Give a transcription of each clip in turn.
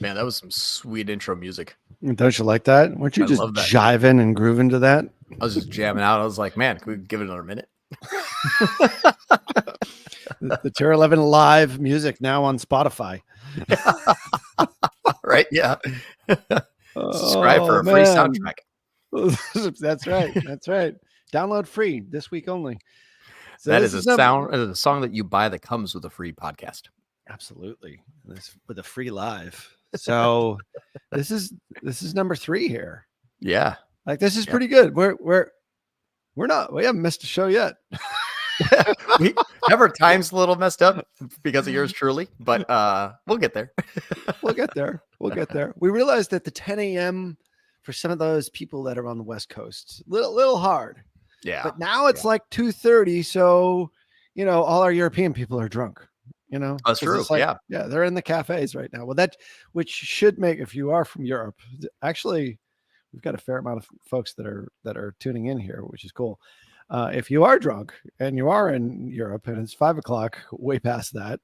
Man, that was some sweet intro music. Don't you like that? Weren't you I just love that. jiving and grooving to that? I was just jamming out. I was like, man, can we give it another minute? The Tier 11 live music now on Spotify. Right? Yeah. Subscribe for a free soundtrack. That's right. That's right. Download free this week only. So that is a song that you buy that comes with a free podcast. Absolutely. This with a free live. So this is number 3 here. Yeah. Like this is pretty good. We haven't missed a show yet. We have our times a little messed up because of yours truly, but we'll get there. We'll get there. We realized that the 10 a.m. for some of those people that are on the West Coast, little hard. Yeah. But now it's like 2:30, so all our European people are drunk. That's true. Yeah, they're in the cafes right now. Well, which should make, if you are from Europe, actually, we've got a fair amount of folks that are tuning in here, which is cool. If you are drunk and you are in Europe and it's 5:00, way past that,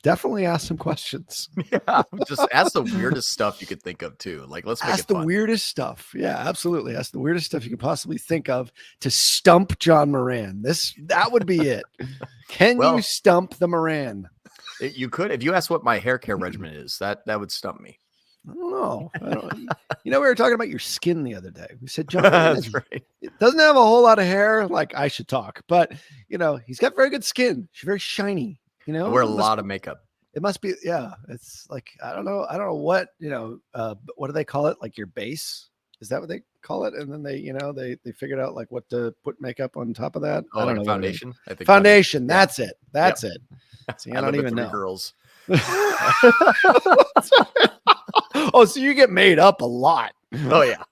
definitely ask some questions. Yeah, just ask the weirdest stuff you could think of too. Like, let's make ask it the fun. Weirdest stuff. Yeah, absolutely. Ask the weirdest stuff you could possibly think of to stump John Moran. That would be it. Can you stump the Moran? You could, if you ask what my hair care regimen is. That would stump me. I don't know. We were talking about your skin the other day. We said John That's right. It doesn't have a whole lot of hair. Like I should talk, but he's got very good skin. She's very shiny. I wear a lot of makeup. It must be, yeah. It's like I don't know what what do they call it? Like your base? Is that what they call it? And then they figured out like what to put makeup on top of that. Oh, I don't like know. Foundation. I think foundation. That's it. That's it. See, I don't even know. Girls. Oh, so you get made up a lot. Oh yeah.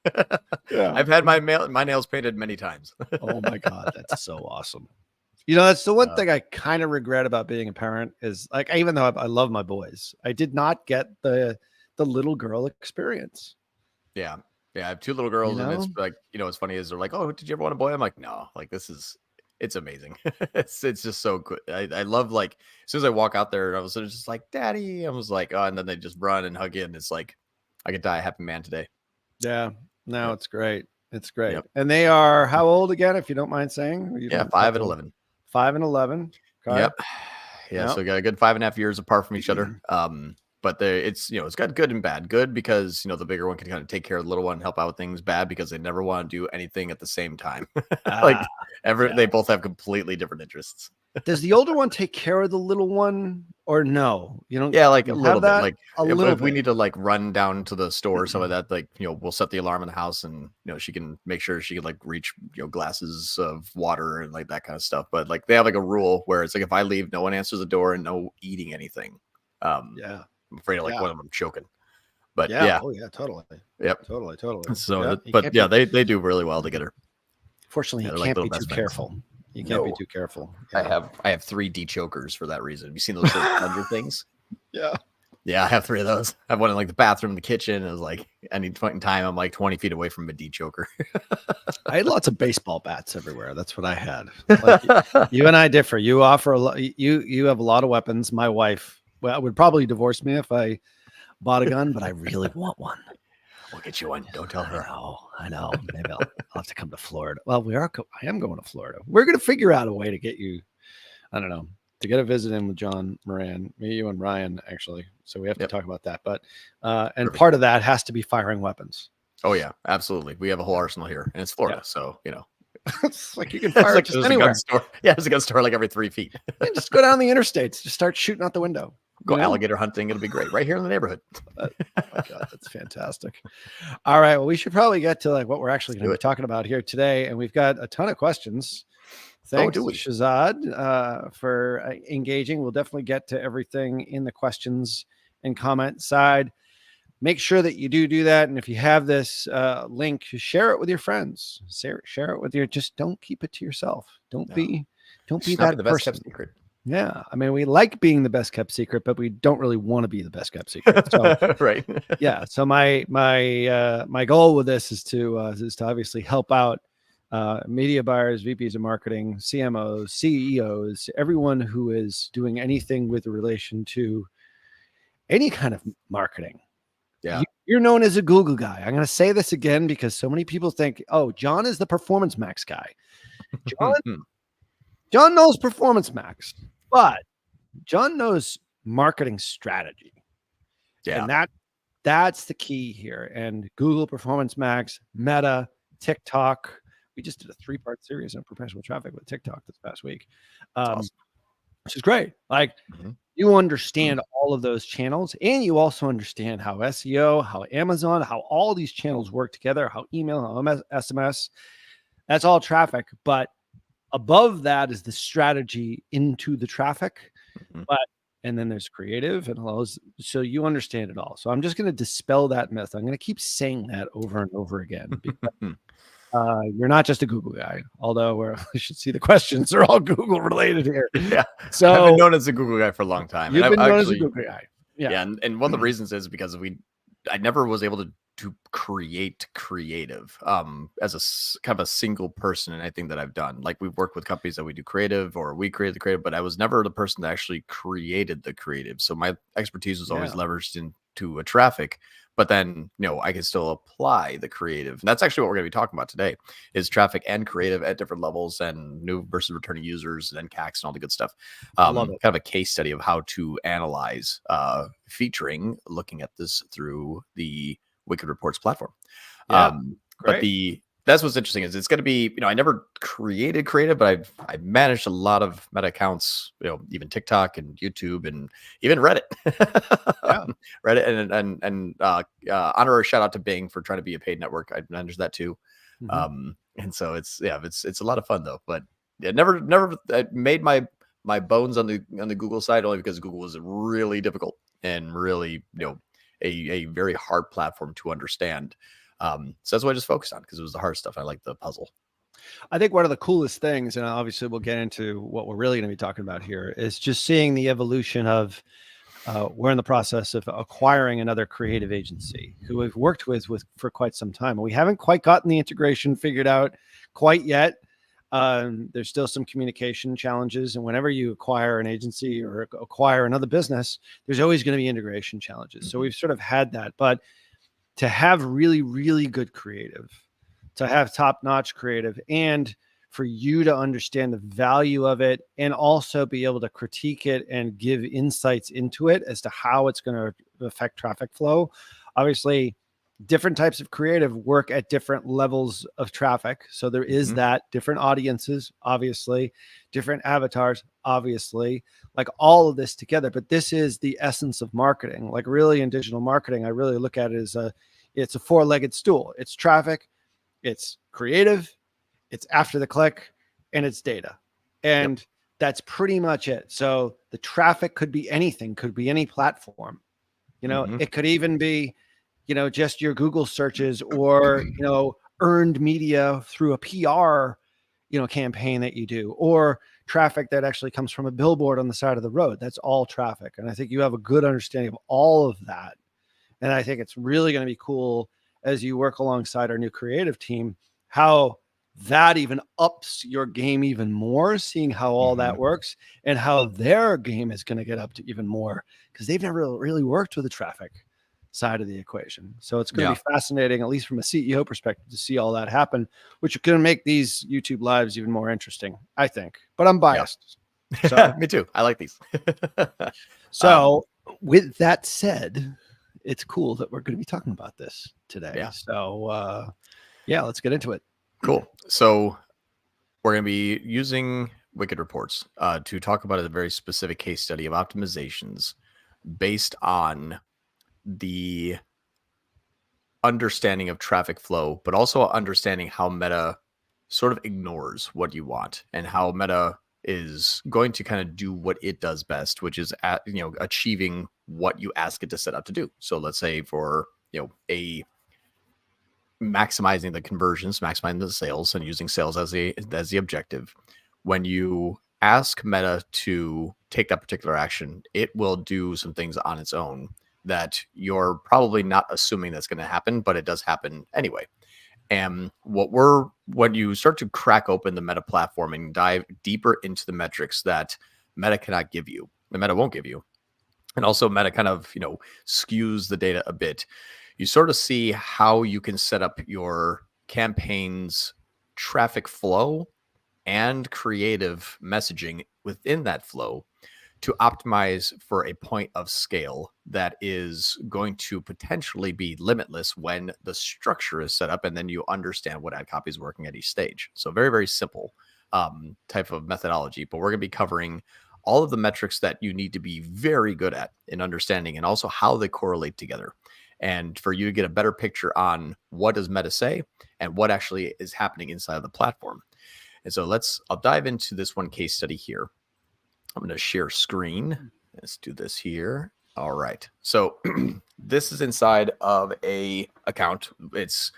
Yeah. I've had my nails painted many times. Oh my God, that's so awesome. That's the one thing I kind of regret about being a parent is like, even though I love my boys, I did not get the little girl experience. Yeah. Yeah. I have 2 little girls, and it's like, what's funny is they're like, oh, did you ever want a boy? I'm like, no, like it's amazing. it's just so good. I love, like, as soon as I walk out there, I was just like, Daddy. I was like, oh, and then they just run and hug in. It's like, I could die a happy man today. Yeah. No, it's great. It's great. Yep. And they are how old again, if you don't mind saying? 5 and 11. 5 and 11. Okay. Yep. Yeah. Yep. So we got a good 5.5 years apart from each other. But it's got good and bad. Good because the bigger one can kind of take care of the little one and help out with things. Bad because they never want to do anything at the same time. They both have completely different interests. Does the older one take care of the little one or no? Yeah, like a little bit. Like if we need to like run down to the store or some of that, like we'll set the alarm in the house, and she can make sure she can like reach glasses of water and like that kind of stuff. But like they have like a rule where it's like if I leave, no one answers the door and no eating anything. Yeah. I'm afraid of like one of them choking. But oh yeah, totally. Yep, totally. So, but yeah, they do really well together. Fortunately, you can't be too careful. You can't be too careful. Yeah. I have 3 de-chokers for that reason. Have you seen those plunger things? Yeah. Yeah, I have 3 of those. I have one in like the bathroom, the kitchen. It was like any point in time, I'm like 20 feet away from a de-choker. I had lots of baseball bats everywhere. That's what I had. Like, you and I differ. You offer a lot. You have a lot of weapons. My wife would probably divorce me if I bought a gun, but I really want one. We'll get you one. Don't tell her. I know. Maybe I'll have to come to Florida. Well, I am going to Florida. We're going to figure out a way to get you, I don't know, to get a visit in with John Moran, me, you, and Ryan, actually. So we have to talk about that. But, and Perfect. Part of that has to be firing weapons. Oh, yeah, absolutely. We have a whole arsenal here, and it's Florida. So, it's like you can fire like just anywhere. Yeah, there's a gun store like every 3 feet. Just go down the interstates. Just start shooting out the window. Go alligator hunting. It'll be great right here in the neighborhood. Oh my God, that's fantastic. All right. Well, we should probably get to like what we're actually going to be talking about here today. And we've got a ton of questions. Thanks, Shazad, for engaging. We'll definitely get to everything in the questions and comment side. Make sure that you do that. And if you have this link, share it with your friends. Share it with just don't keep it to yourself. Don't be that the person. Best kept secret. Yeah. I mean, we like being the best kept secret, but we don't really want to be the best kept secret. So, right. Yeah. So my goal with this is to obviously help out media buyers, VPs of marketing, CMOs, CEOs, everyone who is doing anything with relation to any kind of marketing. Yeah. You're known as a Google guy. I'm going to say this again because so many people think, oh, John is the Performance Max guy. John knows Performance Max, but John knows marketing strategy. Yeah. And that's the key here. And Google Performance Max, Meta, TikTok. We just did a 3-part series on professional traffic with TikTok this past week, awesome. which is great. Like you understand all of those channels, and you also understand how SEO, how Amazon, how all these channels work together, how email, how SMS, that's all traffic. But above that is the strategy into the traffic. And then there's creative and all those. So you understand it all. So I'm just going to dispel that myth. I'm going to keep saying that over and over again. Because, you're not just a Google guy, although we should see the questions. They're all Google related here. Yeah. So I've been known as a Google guy for a long time. You've been known as a Google guy. Yeah. And one of the reasons is because I never was able to create creative as a kind of a single person in anything that I've done. Like we've worked with companies that we do creative or we create the creative, but I was never the person that actually created the creative. So my expertise was always leveraged into a traffic, but then, I can still apply the creative. And that's actually what we're going to be talking about today is traffic and creative at different levels and new versus returning users and CACs and all the good stuff. Kind of a case study of how to analyze featuring, looking at this through the Wicked Reports platform. But that's what's interesting is it's going to be, I never created creative, but I've managed a lot of Meta accounts, even TikTok and YouTube and even Reddit. Reddit and honorary shout out to Bing for trying to be a paid network. I managed that too. And so it's a lot of fun though, but never I made my bones on the Google side only because Google was really difficult and really, a very hard platform to understand. So that's what I just focused on because it was the hard stuff. I like the puzzle. I think one of the coolest things, and obviously we'll get into what we're really going to be talking about here, is just seeing the evolution of we're in the process of acquiring another creative agency who we've worked with for quite some time. And we haven't quite gotten the integration figured out quite yet. There's still some communication challenges. And whenever you acquire an agency or acquire another business, there's always going to be integration challenges. So we've sort of had that, but to have really, really good creative, to have top-notch creative, and for you to understand the value of it and also be able to critique it and give insights into it as to how it's going to affect traffic flow. Obviously, different types of creative work at different levels of traffic. So there is that different audiences, obviously, different avatars, obviously, like all of this together. But this is the essence of marketing. Like really in digital marketing, I really look at it as it's a 4-legged stool. It's traffic, it's creative, it's after the click, and it's data. And that's pretty much it. So the traffic could be anything, could be any platform. It could even be, just your Google searches or, earned media through a PR, campaign that you do, or traffic that actually comes from a billboard on the side of the road. That's all traffic. And I think you have a good understanding of all of that. And I think it's really going to be cool as you work alongside our new creative team, how that even ups your game even more, seeing how all that works and how their game is going to get up to even more because they've never really worked with the traffic side of the equation. So it's going to be fascinating, at least from a CEO perspective, to see all that happen, which is going to make these YouTube lives even more interesting, I think. But I'm biased. So. Me too. I like these. So with that said, it's cool that we're going to be talking about this today. So let's get into it. Cool. So we're going to be using Wicked Reports to talk about a very specific case study of optimizations based on the understanding of traffic flow, but also understanding how Meta sort of ignores what you want and how Meta is going to kind of do what it does best, which is achieving what you ask it to set out to do. So let's say for a maximizing the conversions, maximizing the sales, and using sales as the objective. When you ask Meta to take that particular action, it will do some things on its own that you're probably not assuming that's going to happen, but it does happen anyway. And when you start to crack open the Meta platform and dive deeper into the metrics that Meta cannot give you, the Meta won't give you, and also Meta kind of, skews the data a bit, you sort of see how you can set up your campaign's traffic flow and creative messaging within that flow to optimize for a point of scale that is going to potentially be limitless when the structure is set up and then you understand what ad copy is working at each stage. So very, very simple type of methodology, but we're going to be covering all of the metrics that you need to be very good at in understanding and also how they correlate together. And for you to get a better picture on what does Meta say and what actually is happening inside of the platform. And so I'll dive into this one case study here. I'm going to share screen. Let's do this here. All right. So this is inside of a account. It's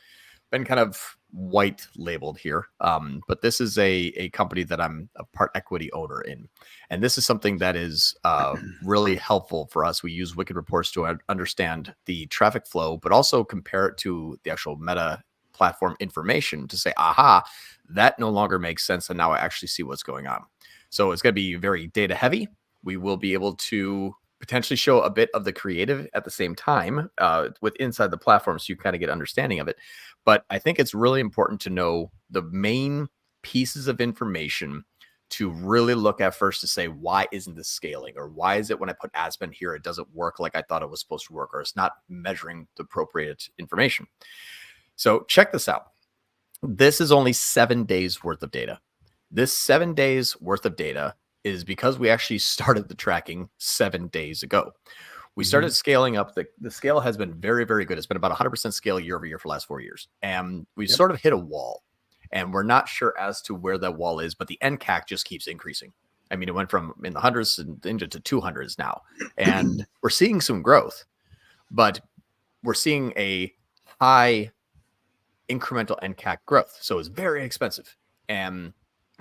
been kind of white labeled here. But this is a company that I'm a part equity owner in. And this is something that is really helpful for us. We use Wicked Reports to understand the traffic flow, but also compare it to the actual Meta platform information to say, aha, that no longer makes sense. And now I actually see what's going on. So it's going to be very data heavy. We will be able to potentially show a bit of the creative at the same time with inside the platform, so you kind of get understanding of it. But I think it's really important to know the main pieces of information to really look at first to say, why isn't this scaling? Or why is it when I put ad spend here, it doesn't work like I thought it was supposed to work, or it's not measuring the appropriate information. So check this out. This is only 7 days worth of data. This 7 days worth of data is because we actually started the tracking 7 days ago. We started scaling up. The scale has been very, very good. It's been about 100% scale year over year for the last 4 years. And we sort of hit a wall, and we're not sure as to where that wall is, but the NCAC just keeps increasing. I mean, it went from in the hundreds and into 200s now, and we're seeing some growth, but we're seeing a high incremental NCAC growth. So it's very expensive. And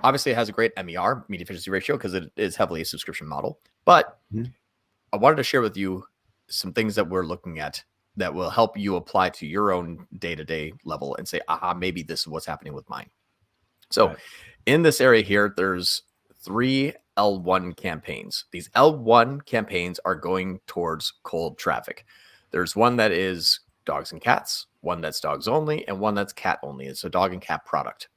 obviously it has a great MER, media efficiency ratio, because it is heavily a subscription model. But I wanted to share with you some things that we're looking at that will help you apply to your own day-to-day level and say, aha, maybe this is what's happening with mine. So in this area here, there's 3 L1 campaigns. These L1 campaigns are going towards cold traffic. There's one that is dogs and cats, one that's dogs only, and one that's cat only. It's a dog and cat product.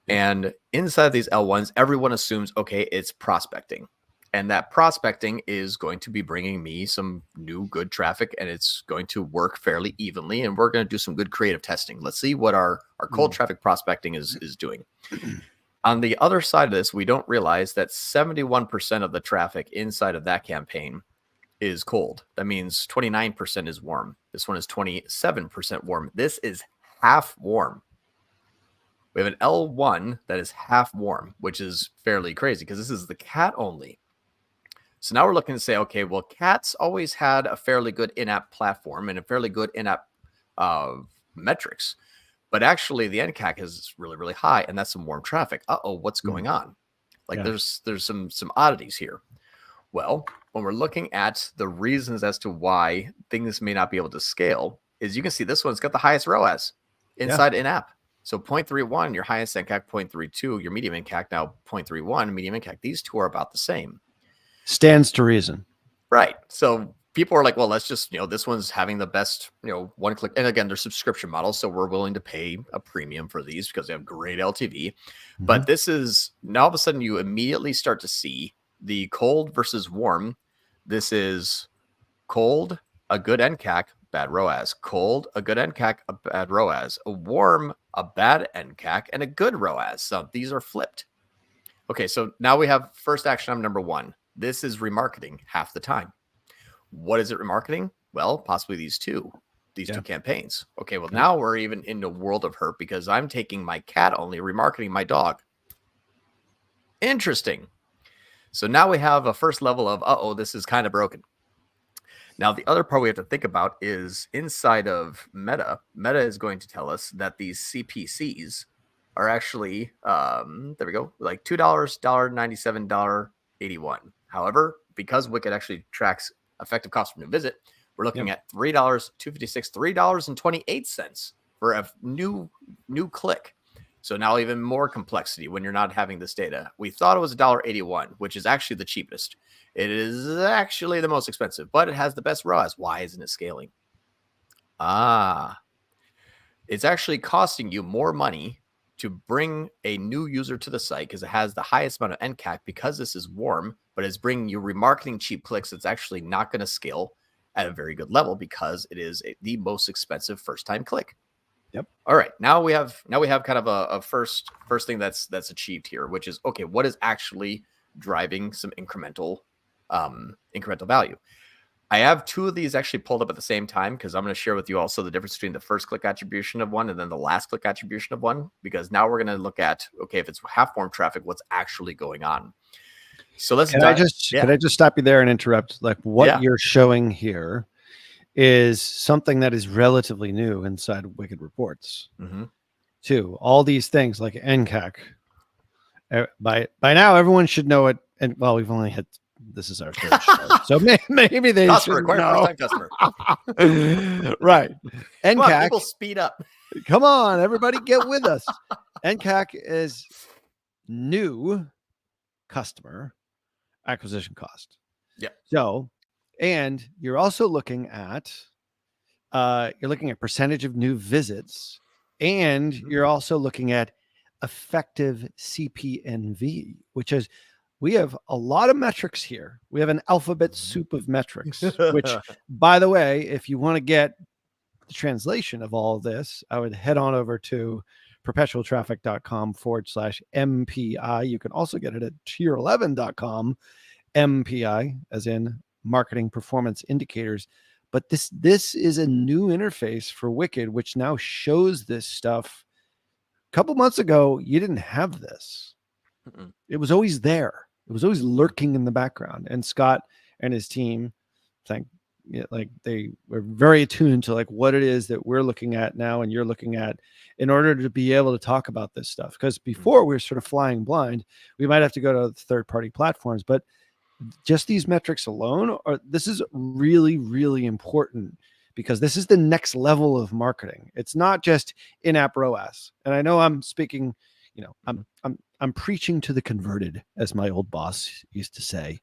And inside of these L1s, everyone assumes, okay, it's prospecting. And that prospecting is going to be bringing me some new good traffic, and it's going to work fairly evenly. And we're going to do some good creative testing. Let's see what our cold traffic prospecting is doing. On the other side of this, we don't realize that 71% of the traffic inside of that campaign is cold. That means 29% is warm. This one is 27% warm. This is half warm. We have an L1 that is half warm, which is fairly crazy because this is the cat only. So now we're looking to say, okay, well, cats always had a fairly good in-app platform and a fairly good in-app metrics. But actually the NCAC is really, really high, and that's some warm traffic. What's going on? Like there's some oddities here. Well, when we're looking at the reasons as to why things may not be able to scale, is you can see this one's got the highest ROAS inside in-app. So 0.31, your highest NCAC 0.32, your medium NCAC now 0.31, medium NCAC. These two are about the same. Stands to reason. Right. So people are like, well, let's just, this one's having the best, one click. And again, they're subscription models. So we're willing to pay a premium for these because they have great LTV. But this is now all of a sudden you immediately start to see the cold versus warm. This is cold, a good NCAC, bad ROAS. Cold, a good NCAC, a bad ROAS. A warm, a bad NCAC, and a good ROAS. So these are flipped. Okay, so now we have first action item number 1. This is remarketing half the time. What is it remarketing? Well, possibly these two campaigns. Okay, well, now we're even in the world of hurt because I'm taking my cat only, remarketing my dog. Interesting. So now we have a first level of, this is kind of broken. Now, the other part we have to think about is inside of Meta. Meta is going to tell us that these CPCs are actually, there we go, like $2, $1.97, $1.81. However, because Wicked actually tracks effective cost per new visit, we're looking at $3, $2.56, $3.28 for a new click. So now even more complexity when you're not having this data. We thought it was $1.81, which is actually the cheapest. It is actually the most expensive, but it has the best ROAS. Why isn't it scaling? It's actually costing you more money to bring a new user to the site because it has the highest amount of NCAC because this is warm, but it's bringing you remarketing cheap clicks. It's actually not going to scale at a very good level because it is the most expensive first-time click. Yep. All right. Now we have kind of a first thing that's achieved here, which is, okay, what is actually driving some incremental value? I have two of these actually pulled up at the same time because I'm going to share with you also the difference between the first click attribution of one and then the last click attribution of one, because now we're going to look at, okay, if it's half form traffic, what's actually going on. So can I just stop you there and interrupt? Like what you're showing here is something that is relatively new inside Wicked Reports. Too. All these things like NCAC. By now, everyone should know it. And well, we've only had. This is our third show, so maybe they should know. Customer. Right. NCAC. People speed up. Come on, everybody, get with us. NCAC is new customer acquisition cost. Yeah. So, and you're also looking at percentage of new visits, and you're also looking at effective CPNV, which is. We have a lot of metrics here. We have an alphabet soup of metrics, which, by the way, if you want to get the translation of all of this, I would head on over to perpetualtraffic.com/MPI. You can also get it at tier11.com, MPI, as in marketing performance indicators. But this is a new interface for Wicked, which now shows this stuff. A couple months ago, you didn't have this. It was always there. It was always lurking in the background. And Scott and his team, they were very attuned to like what it is that we're looking at now and you're looking at in order to be able to talk about this stuff. Because before we were sort of flying blind, we might have to go to third-party platforms, but just these metrics alone this is really, really important because this is the next level of marketing. It's not just in-app ROAS. And I know I'm speaking. I'm preaching to the converted, as my old boss used to say.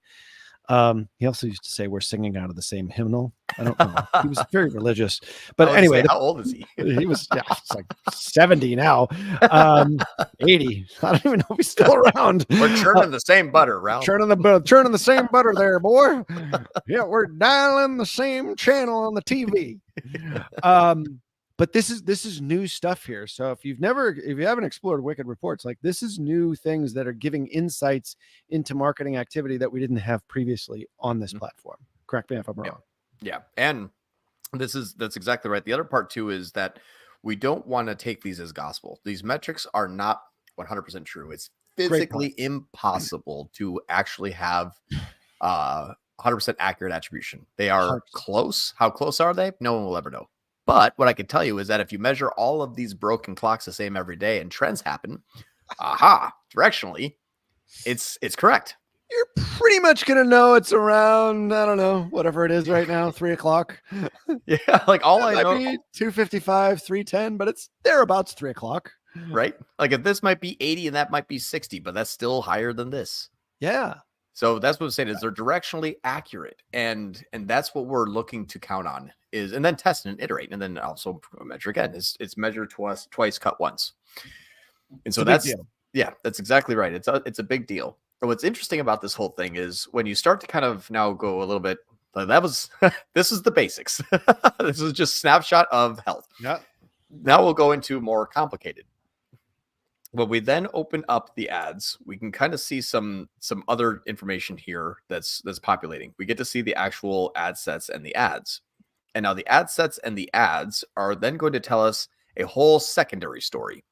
He also used to say we're singing out of the same hymnal. I don't know. He was very religious, but anyway, how old is he? He was it's like 70 now, 80. I don't even know if he's still around. We're churning the same butter, Ralph. Churning the same butter there, boy. Yeah, we're dialing the same channel on the TV. But this is new stuff here. So if you haven't explored Wicked Reports, like this is new things that are giving insights into marketing activity that we didn't have previously on this platform. Correct me if I'm wrong. Yeah. And that's exactly right. The other part too is that we don't want to take these as gospel. These metrics are not 100% true. It's physically impossible to actually have 100% accurate attribution. They are close. How close are they? No one will ever know. But what I can tell you is that if you measure all of these broken clocks the same every day and trends happen, directionally, it's correct. You're pretty much going to know it's around, I don't know, whatever it is right now, 3:00. Yeah, like all I know, 2:55, 3:10, but it's thereabouts 3:00. Right? Like if this might be 80 and that might be 60, but that's still higher than this. Yeah. So that's what I'm saying is they're directionally accurate. And that's what we're looking to count on and then test and iterate. And then also measure again. It's measured twice, cut once. And so that's exactly right. It's a big deal. But what's interesting about this whole thing is when you start to kind of now go a little bit, this is the basics. This is just snapshot of health. Yeah. Now we'll go into more complicated. When we then open up the ads, we can kind of see some other information here that's populating. We get to see the actual ad sets and the ads. And now the ad sets and the ads are then going to tell us a whole secondary story.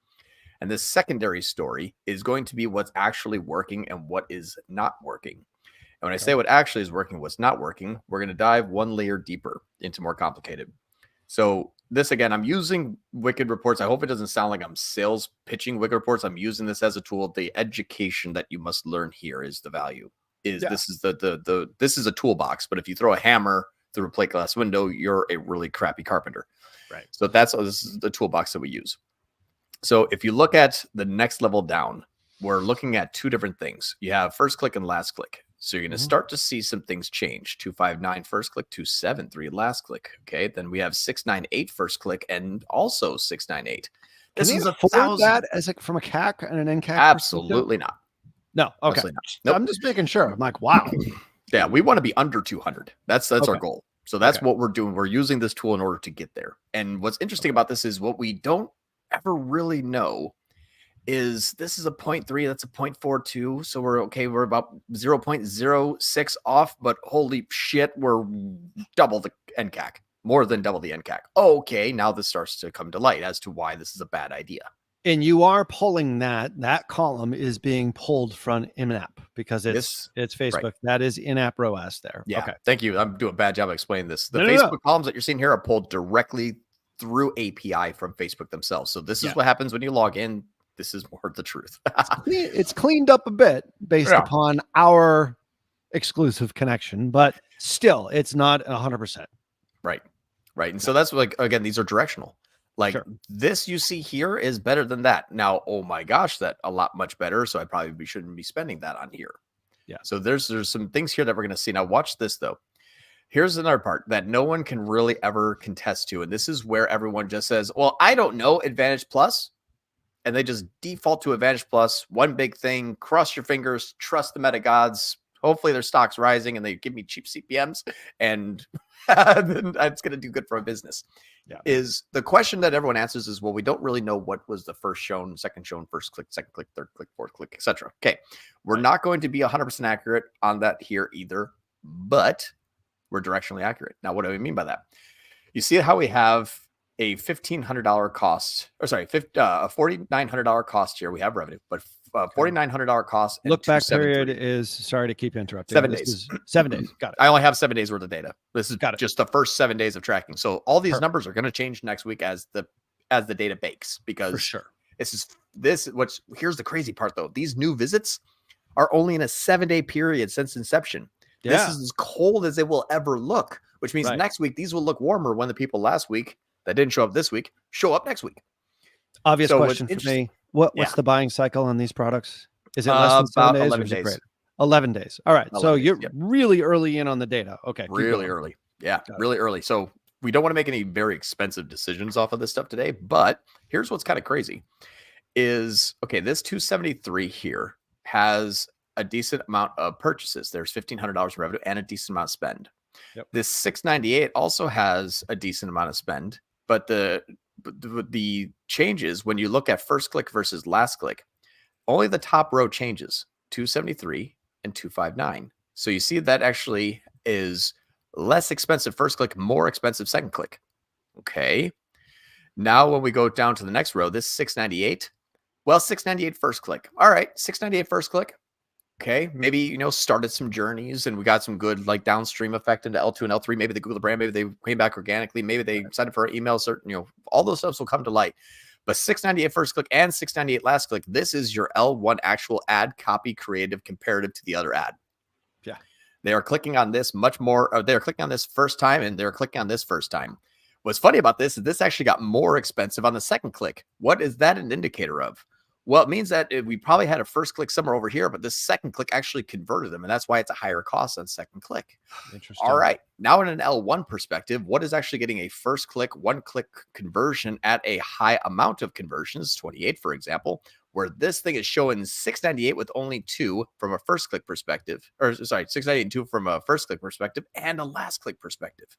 And this secondary story is going to be what's actually working and what is not working. And when I say what actually is working, what's not working, we're going to dive one layer deeper into more complicated. So this, again, I'm using Wicked Reports. I hope it doesn't sound like I'm sales pitching Wicked Reports. I'm using this as a tool. The education that you must learn here is the value. This is this is a toolbox, but if you throw a hammer through a plate glass window, you're a really crappy carpenter. Right. So this is the toolbox that we use. So if you look at the next level down, we're looking at two different things. You have first click and last click. So you're going to start to see some things change. 259 first click, 273 last click. Okay. Then we have 698 first click and also 698. This is afford that as from a CAC and an NCAC? Absolutely not. No. Okay. Not. Nope. I'm just making sure. I'm like, wow. Yeah. We want to be under 200. That's our goal. So that's what we're doing. We're using this tool in order to get there. And what's interesting about this is what we don't ever really know is this is a 0.3, that's a 0.42. So we're okay. We're about 0.06 off, but holy shit, we're double the NCAC, more than double the NCAC. Okay, now this starts to come to light as to why this is a bad idea. And you are pulling that column is being pulled from in-app because it's Facebook. Right. That is in-app ROAS there. Yeah. Okay. Thank you. I'm doing a bad job of explaining this. The Facebook columns that you're seeing here are pulled directly through API from Facebook themselves. So this is what happens when you log in. This is more the truth. It's cleaned up a bit based upon our exclusive connection, but still it's not 100%. Right. Right. And so that's like, again, these are directional. Like this you see here is better than that. Now, oh my gosh, that a lot much better. So I probably shouldn't be spending that on here. Yeah. So there's some things here that we're going to see. Now watch this though. Here's another part that no one can really ever contest to. And this is where everyone just says, well, I don't know, Advantage Plus. And they just default to Advantage Plus. One big thing, cross your fingers, trust the meta gods. Hopefully their stock's rising and they give me cheap CPMs and then it's going to do good for a business. Yeah. Is the question that everyone answers is, well, we don't really know what was the first shown, second shown, first click, second click, third click, fourth click, etc. Okay. We're not going to be 100% accurate on that here either, but we're directionally accurate. Now, what do I mean by that? You see how we have a $1,500 cost, or sorry, a $4,900 cost here. We have revenue, but $4,900 cost. Look back period is, sorry to keep interrupting. 7 days. 7 days. Got it. I only have 7 days worth of data. This is just the first 7 days of tracking. So all these numbers are going to change next week as the data bakes, because for sure. Here's the crazy part though. These new visits are only in a 7-day period since inception. Yeah. This is as cold as it will ever look, which means next week, these will look warmer when the people last week that didn't show up this week show up next week. Obvious question for me. What's the buying cycle on these products? Is it less than 7 days? 11 days. 11 days. All right. So you're really early in on the data. Okay. Really early. Yeah. Really early. So we don't want to make any very expensive decisions off of this stuff today, but here's what's kind of crazy is, okay, this 273 here has a decent amount of purchases. There's $1,500 revenue and a decent amount of spend. Yep. This 698 also has a decent amount of spend, but the changes when you look at first click versus last click, only the top row changes, 273 and 259. So you see that actually is less expensive first click, more expensive second click. Okay. Now when we go down to the next row, this 698, well, 698 first click. All right, 698 first click. Okay, maybe, started some journeys and we got some good like downstream effect into L2 and L3. Maybe they Google the brand, maybe they came back organically, maybe they signed up for an email, all those stuff will come to light. But 698 first click and 698 last click, this is your L1 actual ad copy creative comparative to the other ad. Yeah. They are clicking on this much more, they're clicking on this first time and they're clicking on this first time. What's funny about this is this actually got more expensive on the second click. What is that an indicator of? Well, it means that we probably had a first click somewhere over here, but this second click actually converted them. And that's why it's a higher cost on second click. Interesting. All right. Now in an L1 perspective, what is actually getting a first click, one click conversion at a high amount of conversions, 28, for example, where this thing is showing 698 with only 2 from a first click perspective, or sorry, 698 and 2 from a first click perspective and a last click perspective.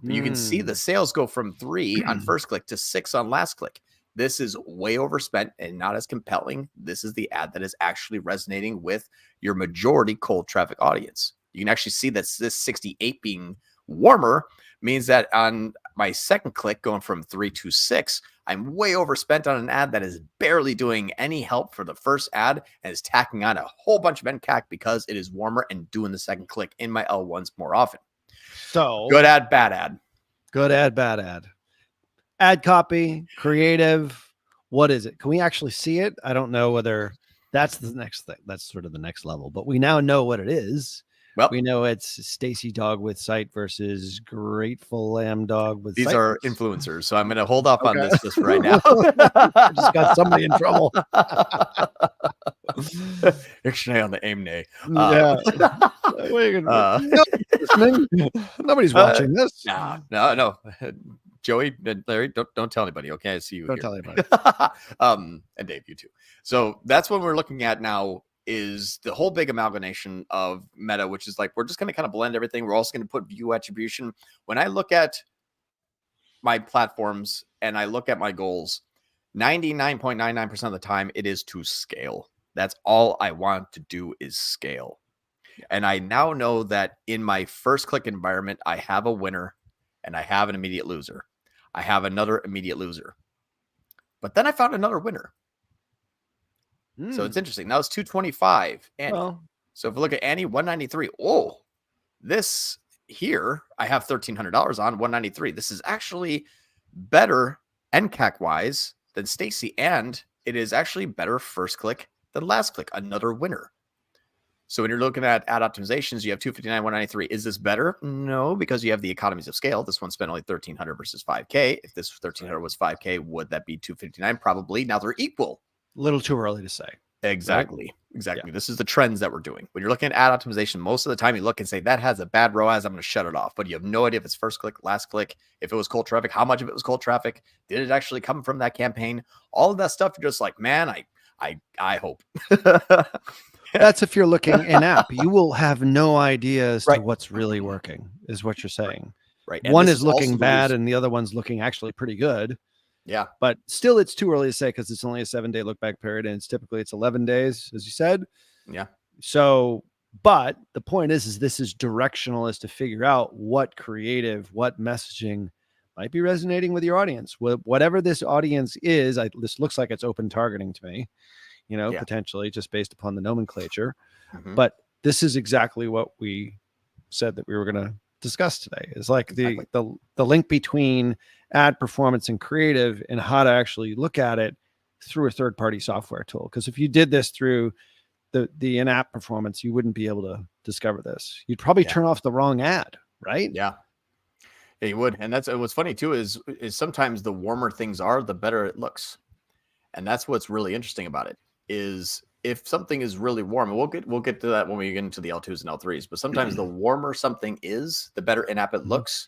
But you can see the sales go from 3 on first click to 6 on last click. This is way overspent and not as compelling. This is the ad that is actually resonating with your majority cold traffic audience. You can actually see that this 68 being warmer means that on my second click going from 3 to 6, I'm way overspent on an ad that is barely doing any help for the first ad and is tacking on a whole bunch of NCAC because it is warmer and doing the second click in my L1s more often. So good ad, bad ad. Good ad, bad ad. Ad copy, creative. What is it? Can we actually see it? I don't know whether that's the next thing. That's sort of the next level, but we now know what it is. Well, we know it's Stacy Dog with Sight versus Grateful Lamb Dog with these Sight. are influencers, so I'm going to hold off on this just right now. Just got somebody in trouble. Dictionary on the aim nay. Yeah. Nobody's watching this. No. Joey, Larry, don't tell anybody. Okay, I see you. Don't tell anybody. And Dave, you too. So that's what we're looking at now. Is the whole big amalgamation of meta, which is like we're just going to kind of blend everything. We're also going to put view attribution. When I look at my platforms and I look at my goals, 99.99% of the time it is to scale. That's all I want to do is scale. And I now know that in my first click environment, I have a winner and I have an immediate loser. I have another immediate loser. But then I found another winner. So it's interesting. Now it's 225. Annie. So if we look at Annie, 193. Oh, this here, I have $1,300 on 193. This is actually better NCAC wise than Stacy. And it is actually better first click than last click. Another winner. So when you're looking at ad optimizations, you have 259, 193. Is this better? No, because you have the economies of scale. This one spent only 1,300 versus 5K. If this 1,300 was 5K, would that be 259? Probably. Now they're equal. A little too early to say. Exactly. Right? Exactly. Yeah. This is the trends that we're doing. When you're looking at ad optimization, most of the time you look and say, that has a bad ROAS, I'm going to shut it off. But you have no idea if it's first click, last click, if it was cold traffic, how much of it was cold traffic. Did it actually come from that campaign? All of that stuff, you're just like, man, I hope. That's if you're looking in app. You will have no idea as to what's really working, is what you're saying. Right. And one is looking bad and the other one's looking actually pretty good. Yeah. But still, it's too early to say because it's only a 7-day look back period. And it's 11 days, as you said. Yeah. So, but the point is this is directional as to figure out what creative, what messaging might be resonating with your audience. Whatever this audience is, this looks like it's open targeting to me, potentially just based upon the nomenclature. Mm-hmm. But this is exactly what we said that we were going to discuss today. Is like the link between ad performance and creative and how to actually look at it through a third-party software tool. Because if you did this through the in-app performance, you wouldn't be able to discover this. You'd probably turn off the wrong ad, right? Yeah, you would. And that's what's funny too is sometimes the warmer things are, the better it looks. And that's what's really interesting about it is if something is really warm, and we'll get to that when we get into the L2s and L3s, but sometimes the warmer something is, the better in-app it looks.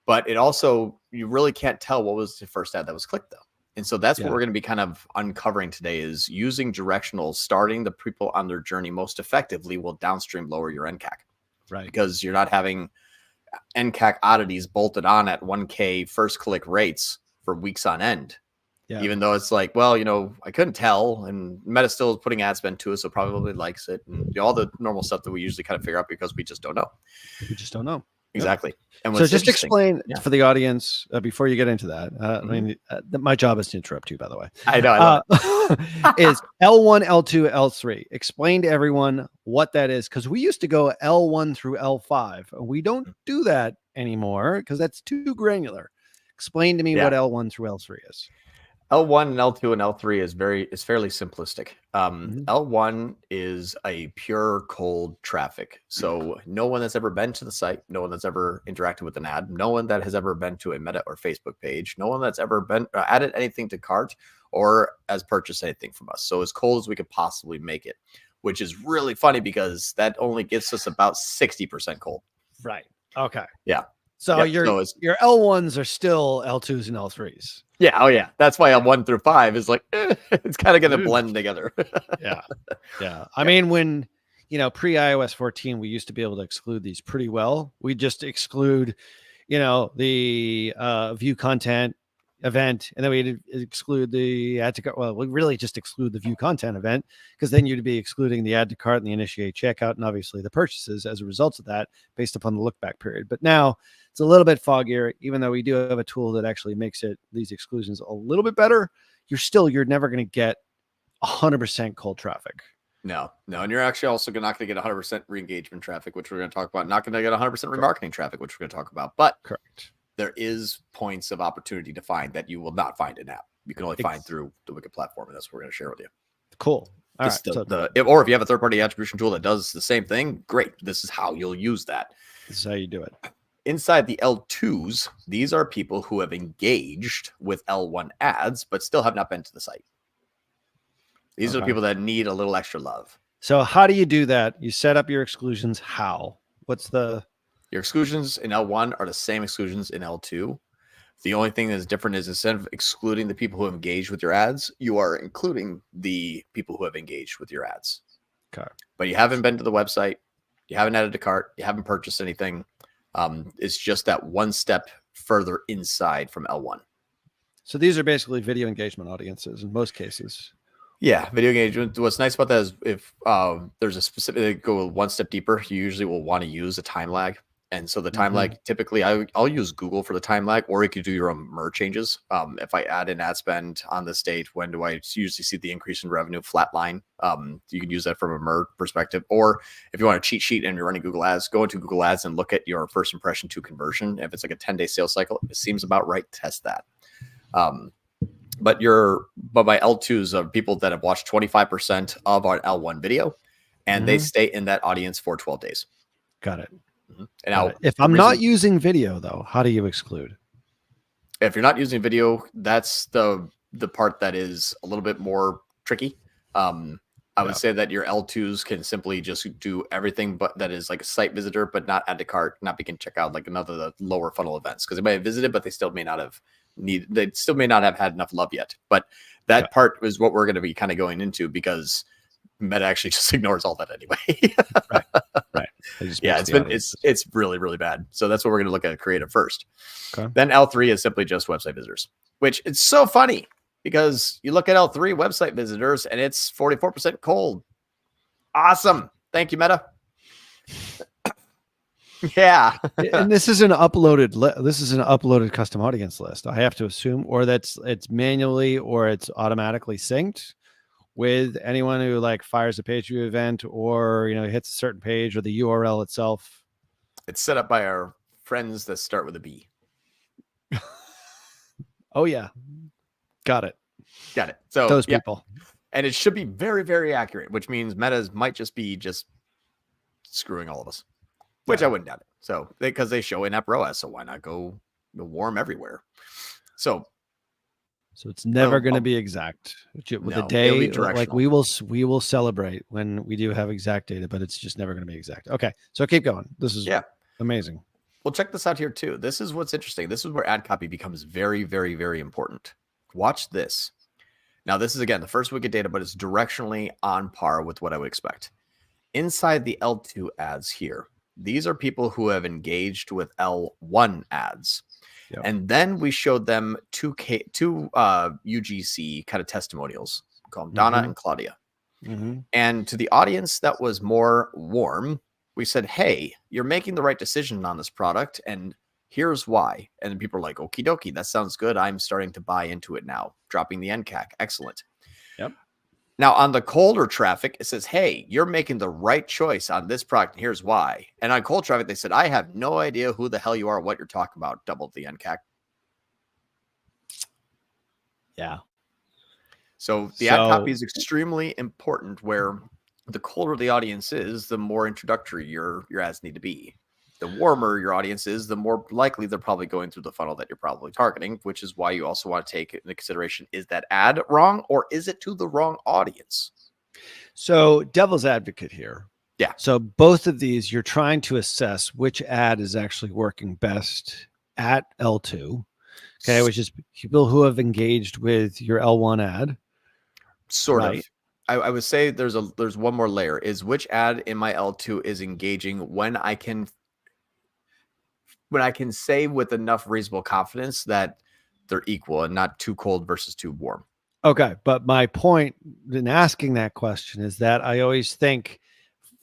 But it also, you really can't tell what was the first ad that was clicked though. And so that's what we're going to be kind of uncovering today is using directional, starting the people on their journey most effectively will downstream lower your NCAC. Right. Because you're not having NCAC oddities bolted on at 1K first click rates for weeks on end. Yeah. Even though it's like, well, I couldn't tell, and Meta still is putting ad spend to it, so probably likes it, and all the normal stuff that we usually kind of figure out because we just don't know. We just don't know. Exactly. And so just explain for the audience before you get into that. I mean, my job is to interrupt you, by the way. I know. Is L1, L2, L3. Explain to everyone what that is, because we used to go L1 through L5. We don't do that anymore because that's too granular. Explain to me what L1 through L3 is. L1 and L2 and L3 is fairly simplistic. L1 is a pure cold traffic. So no one that's ever been to the site, no one that's ever interacted with an ad, no one that has ever been to a Meta or Facebook page, no one that's ever been added anything to cart or has purchased anything from us. So as cold as we could possibly make it, which is really funny because that only gets us about 60% cold. Right. Okay. Yeah. So your L1s are still L2s and L3s. Yeah. Oh, yeah. That's why L1 through 5 is like, it's kind of going to blend together. Yeah. I mean, when, pre-iOS 14, we used to be able to exclude these pretty well. We just exclude, the view content event, and then we'd exclude the add to cart. Well, we really just exclude the view content event because then you'd be excluding the add to cart and the initiate checkout and obviously the purchases as a result of that based upon the look back period. But now it's a little bit foggier, even though we do have a tool that actually makes these exclusions a little bit better. You're never going to get 100% cold traffic. No. And you're actually also not going to get 100% re-engagement traffic, which we're going to talk about. Not going to get 100% remarketing traffic, which we're going to talk about. But correct. There is points of opportunity to find that you will not find in app. You can only find through the Wicked platform, and that's what we're going to share with you. Cool. Or if you have a third-party attribution tool that does the same thing, great. This is how you'll use that. This is how you do it. Inside the L2s, these are people who have engaged with L1 ads, but still have not been to the site. These are the people that need a little extra love. So how do you do that? You set up your exclusions. How? Your exclusions in L1 are the same exclusions in L2. The only thing that's different is instead of excluding the people who have engaged with your ads, you are including the people who have engaged with your ads. Okay. But you haven't been to the website. You haven't added to cart. You haven't purchased anything. It's just that one step further inside from L1. So these are basically video engagement audiences in most cases. Yeah, video engagement. What's nice about that is if there's a specific, go one step deeper, you usually will want to use a time lag. And so the time lag, typically I'll use Google for the time lag, or you could do your own MER changes. If I add an ad spend on this date, when do I usually see the increase in revenue flatline? You can use that from a MER perspective. Or if you want a cheat sheet and you're running Google Ads, go into Google Ads and look at your first impression to conversion. If it's like a 10-day sales cycle, it seems about right, test that. But my L2s are people that have watched 25% of our L1 video, and they stay in that audience for 12 days. Got it. And now, if I'm not using video, though, how do you exclude? If you're not using video, that's the part that is a little bit more tricky. I would say that your L2s can simply just do everything, but that is like a site visitor, but not add to cart, not begin checkout, like another the lower funnel events, because they may have visited, but they still may not have had enough love yet. But that part is what we're going to be kind of going into, because Meta actually just ignores all that anyway. Right. Yeah, it's really, really bad. So that's what we're going to look at creative first. Okay. Then L3 is simply just website visitors, which it's so funny because you look at L3 website visitors and it's 44% cold. Awesome. Thank you, Meta. Yeah. And this is an uploaded custom audience list, I have to assume, or it's manually or it's automatically synced with anyone who like fires a page view event or, hits a certain page, or the URL itself. It's set up by our friends that start with a B. Oh yeah. Got it. So those people. And it should be very, very accurate, which means Metas might just be screwing all of us, which I wouldn't doubt it. So because they show in-app ROAS, so why not go warm everywhere? So it's never going to be exact. With the day, like we will celebrate when we do have exact data, but it's just never going to be exact. Okay, so keep going. This is amazing. Well, check this out here too. This is what's interesting. This is where ad copy becomes very, very, very important. Watch this. Now, this is again the first week of data, but it's directionally on par with what I would expect. Inside the L2 ads here, these are people who have engaged with L1 ads. Yep. And then we showed them two UGC kind of testimonials. We call them Donna and Claudia. And to the audience that was more warm, we said, hey, you're making the right decision on this product, and here's why. And people are like, okie dokie, that sounds good. I'm starting to buy into it now. Dropping the NCAC. Excellent. Yep. Now, on the colder traffic, it says, hey, you're making the right choice on this product, and here's why. And on cold traffic, they said, I have no idea who the hell you are, what you're talking about. Doubled the NCAC. Yeah. So the ad copy is extremely important, where the colder the audience is, the more introductory your ads need to be. The warmer your audience is, the more likely they're probably going through the funnel that you're probably targeting, which is why you also want to take into consideration, is that ad wrong or is it to the wrong audience? So devil's advocate here. Yeah. So both of these, you're trying to assess which ad is actually working best at L2. Okay. Which is people who have engaged with your L1 ad. Sort of. I would say there's one more layer, is which ad in my L2 is engaging when I can say with enough reasonable confidence that they're equal and not too cold versus too warm. Okay. But my point in asking that question is that I always think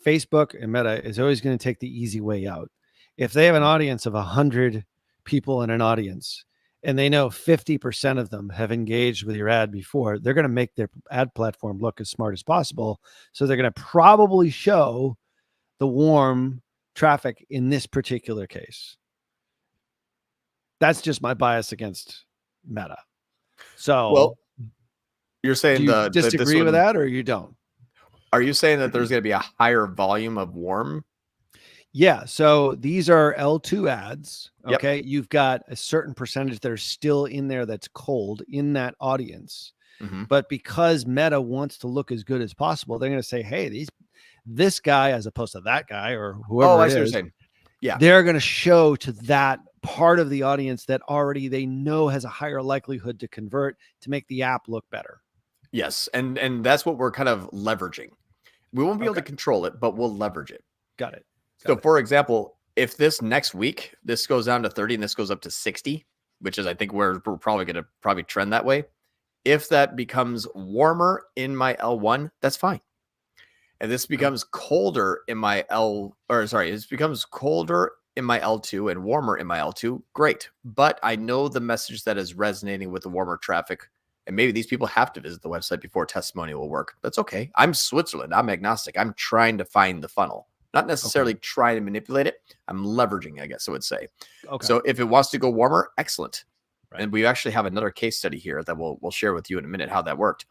Facebook and Meta is always going to take the easy way out. If they have an audience of 100 people in an audience and they know 50% of them have engaged with your ad before, they're going to make their ad platform look as smart as possible. So they're going to probably show the warm traffic in this particular case. That's just my bias against Meta. So, well, you're saying do you disagree with that, or you don't? Are you saying that there's going to be a higher volume of warm? Yeah. So these are L2 ads. Okay. Yep. You've got a certain percentage that are still in there that's cold in that audience. But because Meta wants to look as good as possible, they're going to say, hey, this guy, as opposed to that guy or whoever I it see what you're is, saying. Yeah, they're going to show to that part of the audience that already they know has a higher likelihood to convert to make the app look better. Yes. And that's what we're kind of leveraging. We won't be able to control it, but we'll leverage it. Got it. So for example, if this next week, this goes down to 30 and this goes up to 60, which is, I think we're probably going to trend that way. If that becomes warmer in my L1, that's fine. And this becomes colder in my this becomes colder in my L2 and warmer in my L2. Great. But I know the message that is resonating with the warmer traffic. And maybe these people have to visit the website before testimonial will work. That's okay. I'm Switzerland. I'm agnostic. I'm trying to find the funnel, not necessarily trying to manipulate it. I'm leveraging, I guess I would say. So if it wants to go warmer, excellent. Right. And we actually have another case study here that we'll share with you in a minute how that worked.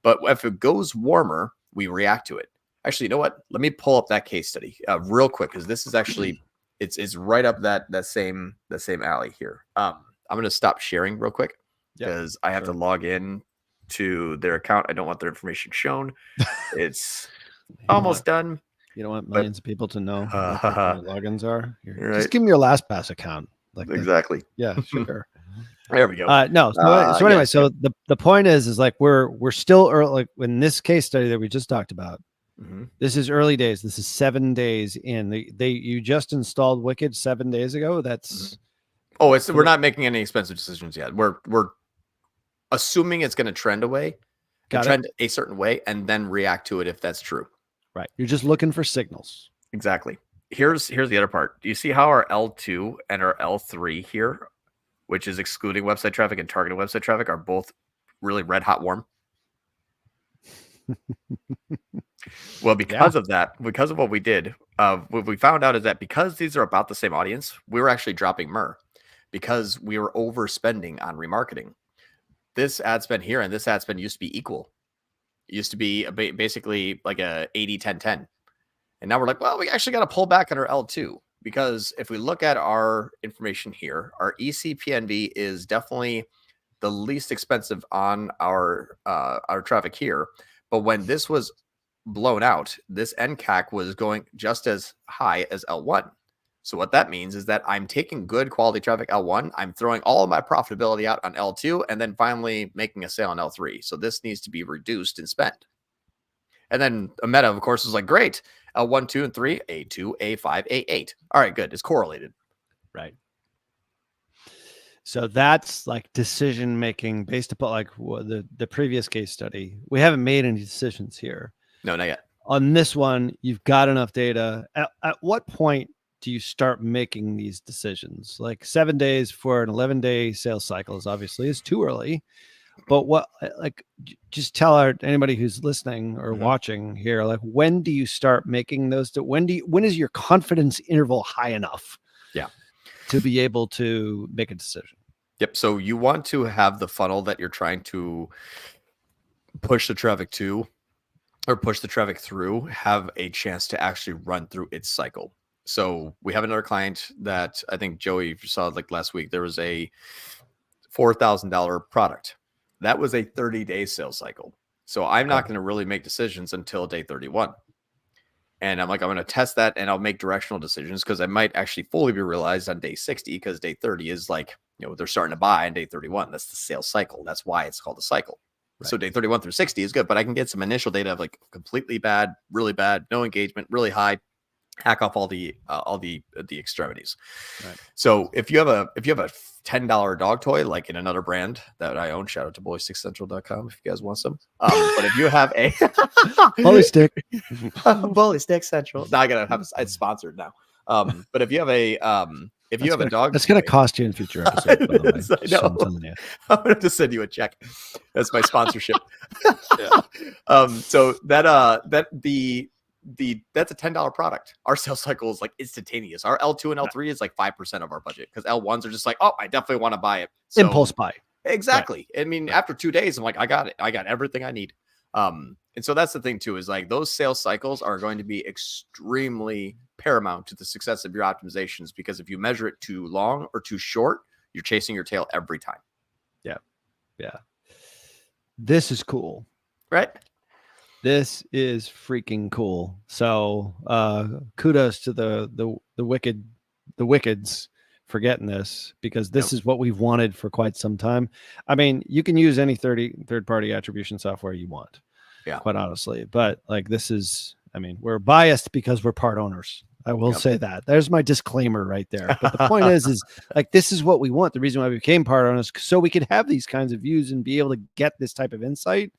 But if it goes warmer, we react to it. Actually, you know what? Let me pull up that case study real quick, because this is actually it's right up that same alley here. I'm going to stop sharing real quick because I have to log in to their account. I don't want their information shown. It's almost done. You don't want millions of people to know what their logins are. Right. Just give them your LastPass account. Exactly. Yeah, sure. There we go. No. So anyway, so the point is like we're still early. Like in this case study that we just talked about, this is early days. This is 7 days in. You just installed Wicked 7 days ago. That's we're not making any expensive decisions yet. We're assuming it's going to trend a certain way, and then react to it if that's true. Right. You're just looking for signals. Exactly. Here's the other part. Do you see how our L2 and our L3 here, which is excluding website traffic and targeted website traffic, are both really red hot warm? Well, because of that, because of what we did, what we found out is that because these are about the same audience, we were actually dropping MER because we were overspending on remarketing. This ad spend here and this ad spend used to be equal. It used to be basically like a 80-10-10. And now we're like, well, we actually got to pull back on our L2, because if we look at our information here, our ECPNV is definitely the least expensive on our traffic here. But when this was blown out, this NCAC was going just as high as L1. So what that means is that I'm taking good quality traffic L1, I'm throwing all of my profitability out on L2, and then finally making a sale on L3. So this needs to be reduced in spend. And then a Meta, of course, is like, great, L1, 2, and 3, A2, A5, A8. All right, good. It's correlated. Right. So that's like decision making based upon like the previous case study. We haven't made any decisions here. No, not yet. On this one, you've got enough data. At what point do you start making these decisions? Like 7 days for an 11-day sales cycle is too early. But just tell anybody who's listening or watching here, like, when do you start making those? When is your confidence interval high enough? Yeah. To be able to make a decision. Yep. So you want to have the funnel that you're trying to push the traffic to or push the traffic through have a chance to actually run through its cycle. So we have another client that I think Joey saw like last week. There was a $4,000 product. That was a 30-day sales cycle. So I'm not going to really make decisions until day 31. And I'm going to test that and I'll make directional decisions, because I might actually fully be realized on day 60, because day 30 is like, they're starting to buy on day 31. That's the sales cycle. That's why it's called a cycle. Right. So day 31 through 60 is good, but I can get some initial data of like completely bad, really bad, no engagement, really high, hack off all the extremities. Right. So if you have a $10 dog toy, like in another brand that I own, shout out to bullystickcentral.com if you guys want some. But if you have a Bully Stick, Bully Stick Central, now I gotta have it's sponsored now. But if you have a a dog, that's going to cost you in future episodes. By the way. I know. I'm going to send you a check. That's my sponsorship. So that's a $10 product. Our sales cycle is like instantaneous. Our L2 and L3 is like 5% of our budget, because L1s are just like, oh, I definitely want to buy it. So, impulse buy. Exactly. Right. I mean, after 2 days, I'm like, I got it. I got everything I need. And so that's the thing too, is like those sales cycles are going to be extremely paramount to the success of your optimizations, because if you measure it too long or too short, you're chasing your tail every time. Yeah. Yeah. This is cool. Right? This is freaking cool. So kudos to the wickeds for getting this, because this is what we've wanted for quite some time. I mean, you can use any third-party attribution software you want, quite honestly, but like this is, I mean, we're biased because we're part owners. I will say that. There's my disclaimer right there. But the point is like, this is what we want. The reason why we became part owners, so we could have these kinds of views and be able to get this type of insight.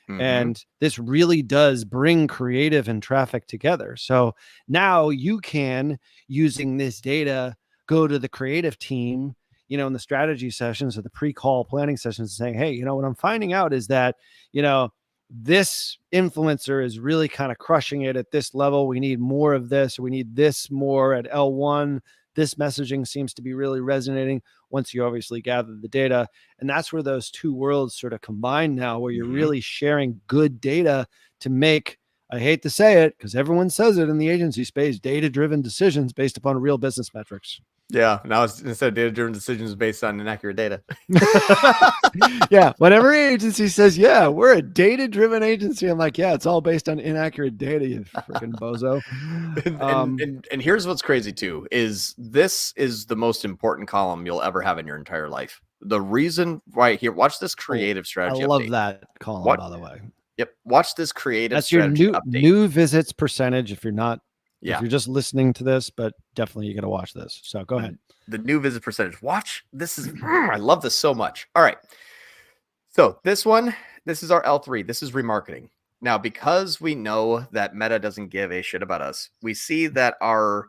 And this really does bring creative and traffic together. So now you can, using this data, go to the creative team, you know, in the strategy sessions or the pre-call planning sessions, saying, hey, you know, what I'm finding out is that, you know, this influencer is really kind of crushing it at this level. We need more of this. We need this more at L1. This messaging seems to be really resonating once you obviously gather the data. And that's where those two worlds sort of combine now, where you're really sharing good data to make, I hate to say it because everyone says it in the agency space, data-driven decisions based upon real business metrics. Yeah. Now instead of data-driven decisions based on inaccurate data. Yeah. Whenever agency says, yeah, we're a data-driven agency, I'm like, yeah, it's all based on inaccurate data, you freaking bozo. And here's what's crazy too, is this is the most important column you'll ever have in your entire life. The reason right here, watch this creative strategy. I love that column, by the way. Yep. Watch this creative That's your new visits percentage. If you're not, if you're just listening to this, but definitely you got to watch this. So go ahead. The new visit percentage. Watch. This is, I love this so much. All right. So this one, this is our L3. This is remarketing. Now, because we know that Meta doesn't give a shit about us, we see that our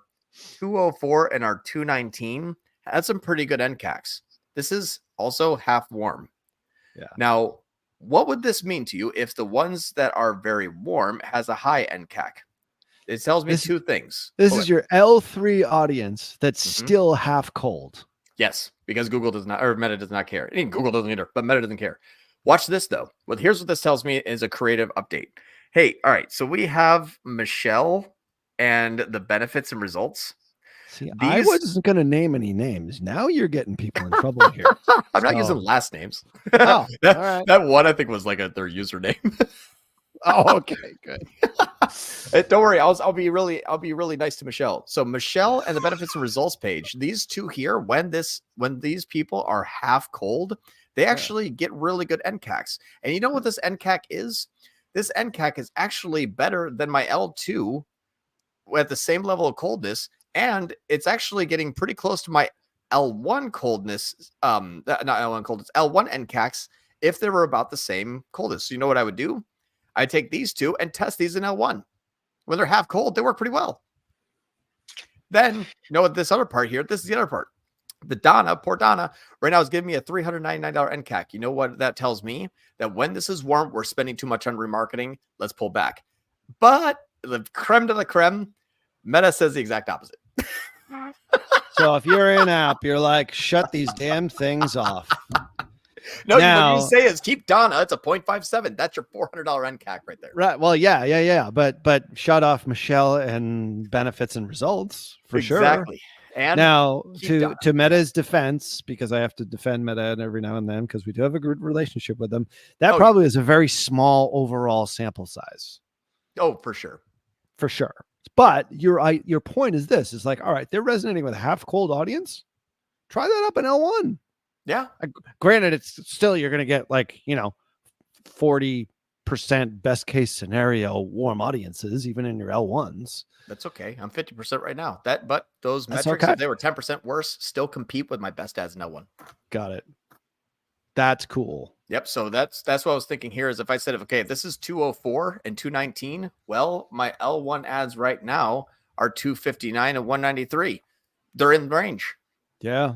204 and our 219 had some pretty good NCACs. This is also half warm. Yeah. Now, what would this mean to you if the ones that are very warm has a high NCAC? It tells me two things. This is your L3 audience that's still half cold. Yes, because Google does not, or Meta does not care. I mean, Google doesn't either, but Meta doesn't care. Watch this though. Well, here's what this tells me is a creative update. Hey, all right. So we have Michelle and the benefits and results. See, I wasn't going to name any names. Now you're getting people in trouble here. I'm not using last names. Oh, all right. That one I think was like their username. Oh, okay, good. Don't worry, I'll be really nice to Michelle. So Michelle and the benefits and results page, these two here, when these people are half cold, they actually get really good NCACs. And you know what this NCAC is? This NCAC is actually better than my L2 at the same level of coldness, and it's actually getting pretty close to my L1 coldness. Not L1 coldness, L1 NCACs if they were about the same coldness. So you know what I would do? I take these two and test these in L1. When they're half cold, they work pretty well. Then, you know what, this other part here, this is the other part. The Donna, poor Donna, right now is giving me a $399 NCAC. You know what that tells me? That when this is warm, we're spending too much on remarketing. Let's pull back. But the creme de la creme, Meta says the exact opposite. So if you're in app, you're like, shut these damn things off. No, what you say is keep Donna. It's a 0.57. That's your $400 NCAC right there. Right. Well, yeah. But shut off Michelle and benefits and results for sure. Exactly. And now to Meta's defense, because I have to defend Meta every now and then because we do have a good relationship with them. That probably is a very small overall sample size. Oh, for sure. For sure. But your point is this, is like, all right, they're resonating with a half cold audience. Try that up in L1. Yeah. Granted, it's still, you're going to get like, 40% best case scenario warm audiences, even in your L1s. That's okay. I'm 50% right now. But those metrics, if they were 10% worse, still compete with my best ads in L1. Got it. That's cool. Yep. So that's what I was thinking here is if I said, okay, if this is 204 and 219, well, my L1 ads right now are 259 and 193. They're in range. Yeah.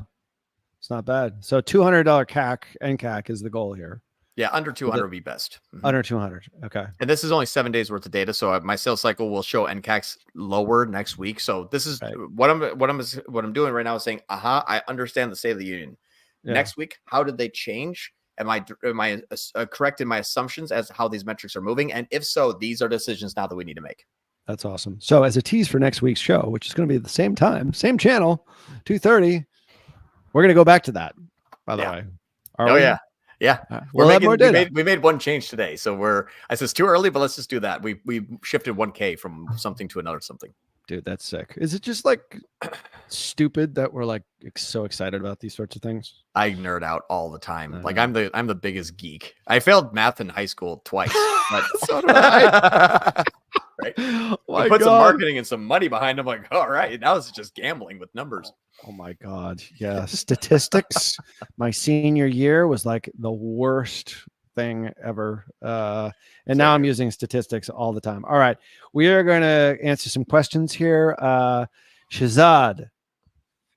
It's not bad. So $200 CAC and CAC is the goal here. Yeah, under 200 would be best. Under 200. Okay. And this is only 7 days worth of data, so my sales cycle will show NCACs lower next week. So this is what I'm doing right now is saying, I understand the State of the Union. Yeah. Next week, how did they change? Am I correct in my assumptions as to how these metrics are moving? And if so, these are decisions now that we need to make. That's awesome. So as a tease for next week's show, which is going to be at the same time, same channel, 2:30, we're going to go back to that, by the way. Oh, yeah. Yeah. We'll have more data. We made one change today. So I said it's too early, but let's just do that. We shifted 1K from something to another something. Dude, that's sick. Is it just like stupid that we're like so excited about these sorts of things? I nerd out all the time. Like I'm the biggest geek. I failed math in high school twice. But so did I. Right? Put some marketing and some money behind them. Like, all right, now it's just gambling with numbers. Oh my God. Yeah. Statistics. My senior year was like the worst thing ever. And now I'm using statistics all the time. All right. We are going to answer some questions here. Shahzad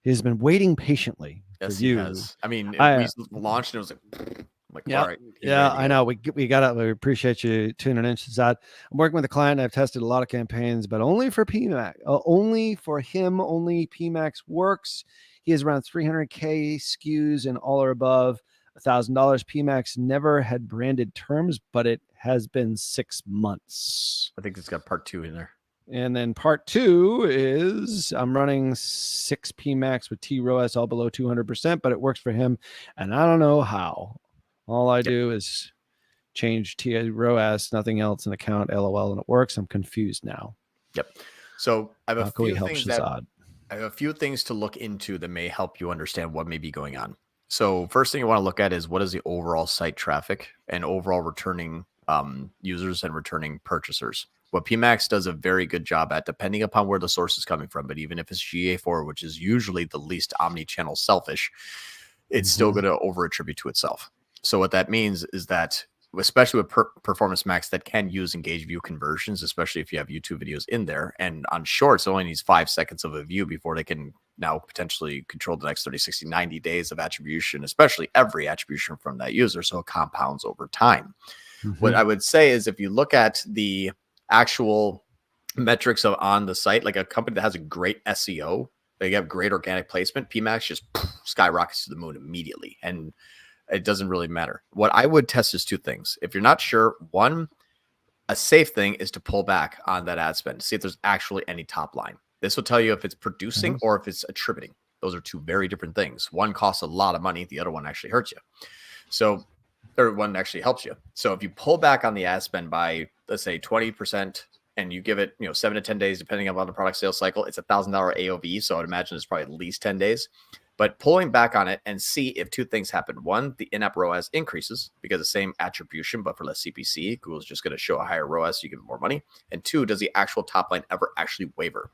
has been waiting patiently for you. Has. I mean, we launched and it was like, all right. Yeah, I know. We appreciate you tuning in, Shahzad. I'm working with a client. I've tested a lot of campaigns, but only for PMAX. Only for him, only PMAX works. He has around 300K SKUs and all or above $1,000. PMAX never had branded terms, but it has been 6 months. I think it's got part 2 in there. And then part 2 is I'm running 6 PMAX with TROAS all below 200%, but it works for him. And I don't know how. All I do is change TROAS, nothing else, an account, LOL, and it works. I'm confused now. Yep. So I have I have a few things to look into that may help you understand what may be going on. So first thing you want to look at is what is the overall site traffic and overall returning users and returning purchasers. What PMAX does a very good job at, depending upon where the source is coming from, but even if it's GA4, which is usually the least omni-channel selfish, it's still going to over attribute to itself. So what that means is that, especially with Performance Max, that can use engage view conversions, especially if you have YouTube videos in there. And on shorts, it only needs 5 seconds of a view before they can now potentially control the next 30, 60, 90 days of attribution, especially every attribution from that user. So it compounds over time. What I would say is if you look at the actual metrics on the site, like a company that has a great SEO, they have great organic placement, PMAX just skyrockets to the moon immediately. And it doesn't really matter. What I would test is 2 things. If you're not sure, one, a safe thing is to pull back on that ad spend to see if there's actually any top line. This will tell you if it's producing or if it's attributing. Those are 2 very different things. One costs a lot of money. The other one actually hurts you. So, or one actually helps you. So if you pull back on the ad spend by, let's say 20%, and you give it, 7 to 10 days, depending on the product sales cycle, it's $1,000 AOV. So I'd imagine it's probably at least 10 days. But pulling back on it and see if 2 things happen. One, the in-app ROAS increases because the same attribution, but for less CPC. Google's just going to show a higher ROAS, so you give it more money. And 2, does the actual top line ever actually waver?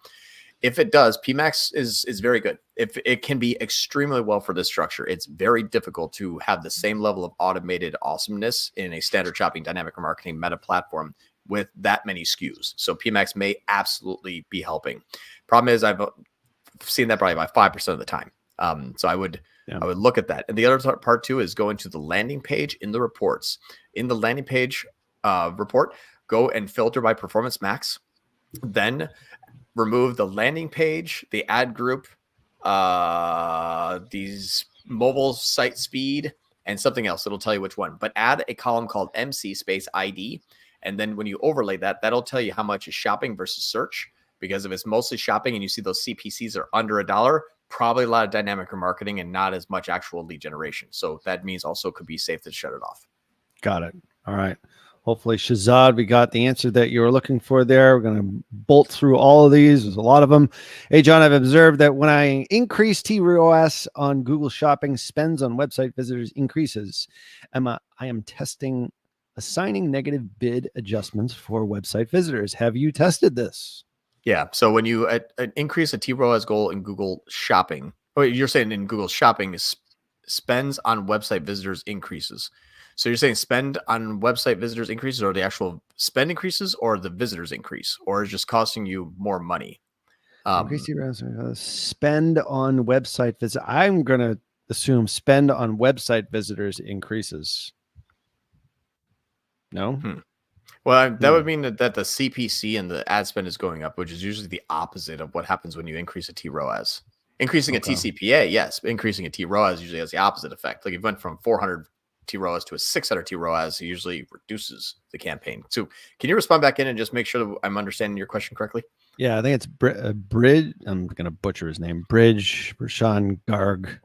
If it does, PMAX is very good. If it can be extremely well for this structure, it's very difficult to have the same level of automated awesomeness in a standard shopping dynamic marketing meta platform with that many SKUs. So PMAX may absolutely be helping. Problem is, I've seen that probably about 5% of the time. So I would look at that. And the other part too is go into the landing page in the reports. In the landing page report, go and filter by Performance Max. Then remove the landing page, the ad group, these mobile site speed, and something else. It'll tell you which one. But add a column called MC space ID. And then when you overlay that, that'll tell you how much is shopping versus search. Because if it's mostly shopping and you see those CPCs are under $1, probably a lot of dynamic remarketing and not as much actual lead generation. So that means also could be safe to shut it off. Got it. All right. Hopefully, Shahzad, we got the answer that you were looking for there. We're going to bolt through all of these. There's a lot of them. Hey, John, I've observed that when I increase TROAS on Google Shopping, spends on website visitors increases. I am testing assigning negative bid adjustments for website visitors. Have you tested this? Yeah. So when you increase a TROAS goal in Google Shopping, you're saying in Google Shopping, spends on website visitors increases. So you're saying spend on website visitors increases, or the actual spend increases, or the visitors increase, or is just costing you more money? Spend on website visitors. I'm going to assume spend on website visitors increases. No? Well, that would mean that the CPC and the ad spend is going up, which is usually the opposite of what happens when you increase a T-ROAS. Increasing a TCPA, yes. Increasing a T-ROAS usually has the opposite effect. Like it went from 400 TROAS to a 600 TROAS, it usually reduces the campaign. So can you respond back in and just make sure that I'm understanding your question correctly? Yeah, I think it's Bridge. I'm going to butcher his name. Rashawn Garg.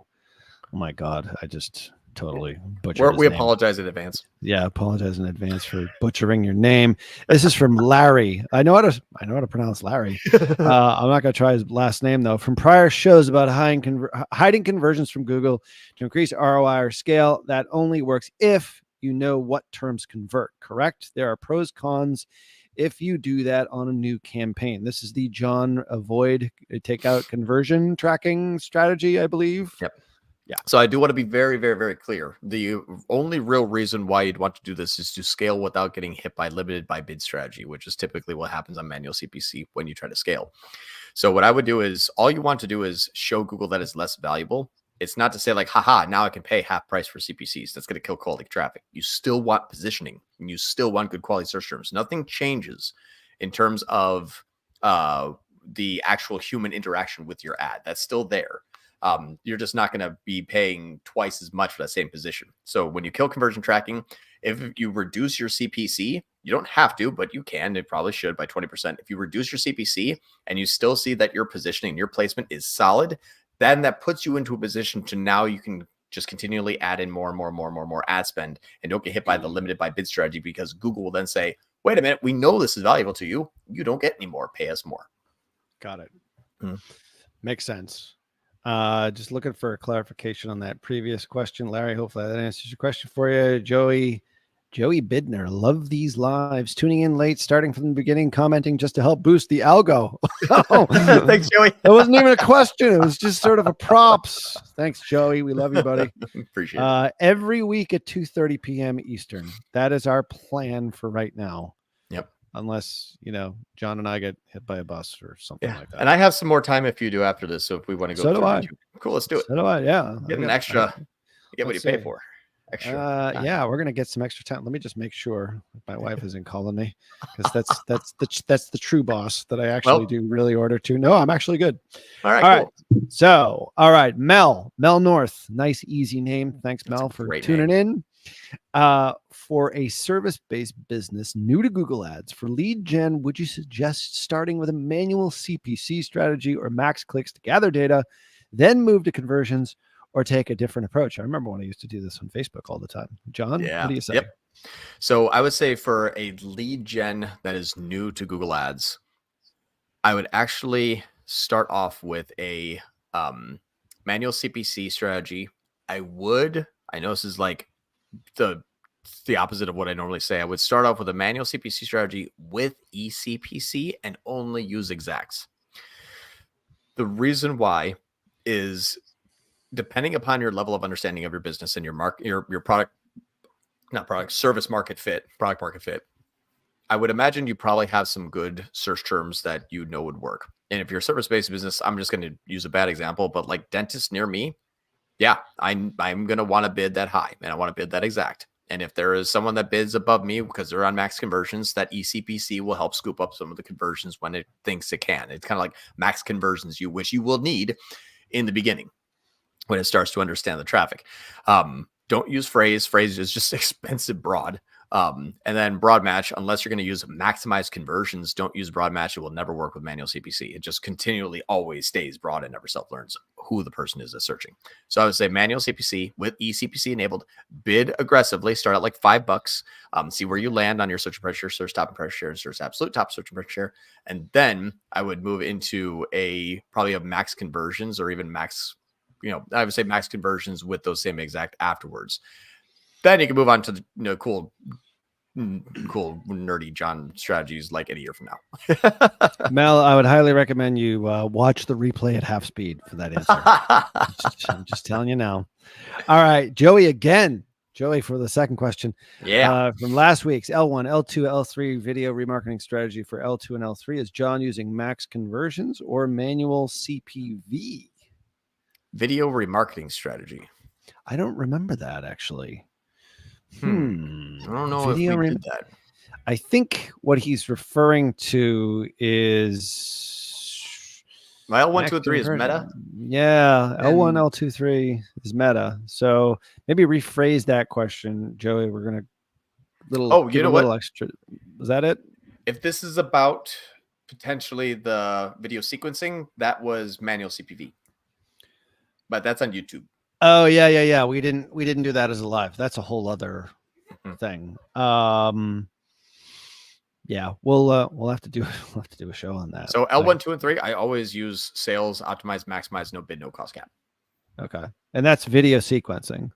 Oh my God. I just totally butchered his We name. apologize in advance. Yeah, apologize in advance for butchering your name. This is from Larry. I know how to pronounce Larry. I'm not going to try his last name though. From prior shows about hiding conversions from Google to increase ROI or scale, that only works if you know what terms convert. Correct? There are pros, cons if you do that on a new campaign. This is the John avoid takeout conversion tracking strategy, I believe. Yep. Yeah. So I do want to be very, very, very clear. The only real reason why you'd want to do this is to scale without getting hit by limited by bid strategy, which is typically what happens on manual CPC when you try to scale. So what I would do is all you want to do is show Google that it's less valuable. It's not to say like, haha, now I can pay half price for CPCs. That's going to kill quality traffic. You still want positioning and you still want good quality search terms. Nothing changes in terms of the actual human interaction with your ad. That's still there. You're just not going to be paying twice as much for that same position. So when you kill conversion tracking, if you reduce your CPC, you don't have to, but you can, it probably should by 20%. If you reduce your CPC and you still see that your positioning, your placement is solid, then that puts you into a position to now you can just continually add in more and more ad spend and don't get hit by the limited by bid strategy, because Google will then say, wait a minute, we know this is valuable to you. You don't get any more, pay us more. Got it. Makes sense. Just looking for a clarification on that previous question, Larry. Hopefully that answers your question for you. Joey Bidner, love these lives. Tuning in late, starting from the beginning, commenting just to help boost the algo. Thanks, Joey. It wasn't even a question. It was just sort of a props. Thanks, Joey. We love you, buddy. Appreciate it. Every week at 2:30 p.m. Eastern. That is our plan for right now. Yep. Unless, John and I get hit by a bus or something like that. And I have some more time if you do after this. So if we want to go so do I. YouTube. Cool, let's do it. So do I, yeah. Get an extra. Get what you pay for. Extra. Yeah, we're gonna get some extra time. Let me just make sure my wife isn't calling me, because that's the true boss that I actually do really order to. No, I'm actually good. All right, cool. So, all right, Mel North, nice easy name. Thanks, Mel, for tuning in. For a service-based business new to Google Ads for lead gen, would you suggest starting with a manual CPC strategy or max clicks to gather data, then move to conversions, or take a different approach? I remember when I used to do this on Facebook all the time. John, what do you say? Yep. So I would say for a lead gen that is new to Google Ads, I would actually start off with a manual CPC strategy. I know this is like the opposite of what I normally say. I would start off with a manual CPC strategy with eCPC and only use exacts. The reason why is depending upon your level of understanding of your business and your service market fit, product market fit. I would imagine you probably have some good search terms that you know would work. And if you're a service-based business, I'm just going to use a bad example, but like dentists near me, yeah, I'm going to want to bid that high and I want to bid that exact. And if there is someone that bids above me because they're on max conversions, that eCPC will help scoop up some of the conversions when it thinks it can. It's kind of like max conversions, which you will need in the beginning when it starts to understand the traffic. Don't use phrase. Phrase is just expensive broad. And then broad match, unless you're going to use maximize conversions, don't use broad match. It will never work with manual CPC. It just continually always stays broad and never self-learns who the person is that's searching. So I would say manual CPC with eCPC enabled, bid aggressively, start at like $5, see where you land on your search impression share, search top impression share, search absolute top search impression share. And then I would move into probably a max conversions or even max, I would say max conversions with those same exact afterwards. Then you can move on to the cool nerdy John strategies like in a year from now. Mel, I would highly recommend you watch the replay at half speed for that answer. I'm just telling you now. All right, Joey again. Joey for the second question. Yeah. From last week's L1, L2, L3 video remarketing strategy for L2 and L3. Is John using max conversions or manual CPV? Video remarketing strategy. I don't remember that actually. I don't know if we did that. I think what he's referring to is My L1, 2, and 3 is meta. Yeah, L1, L2, 3 is meta. So maybe rephrase that question, Joey. We're gonna give a little extra. Was that it? If this is about potentially the video sequencing, that was manual CPV, but that's on YouTube. Oh yeah. We didn't do that as a live. That's a whole other thing. Yeah, we'll have to do a show on that. So L1, 2, and 3, I always use sales, optimize, maximize, no bid, no cost cap. Okay, and that's video sequencing.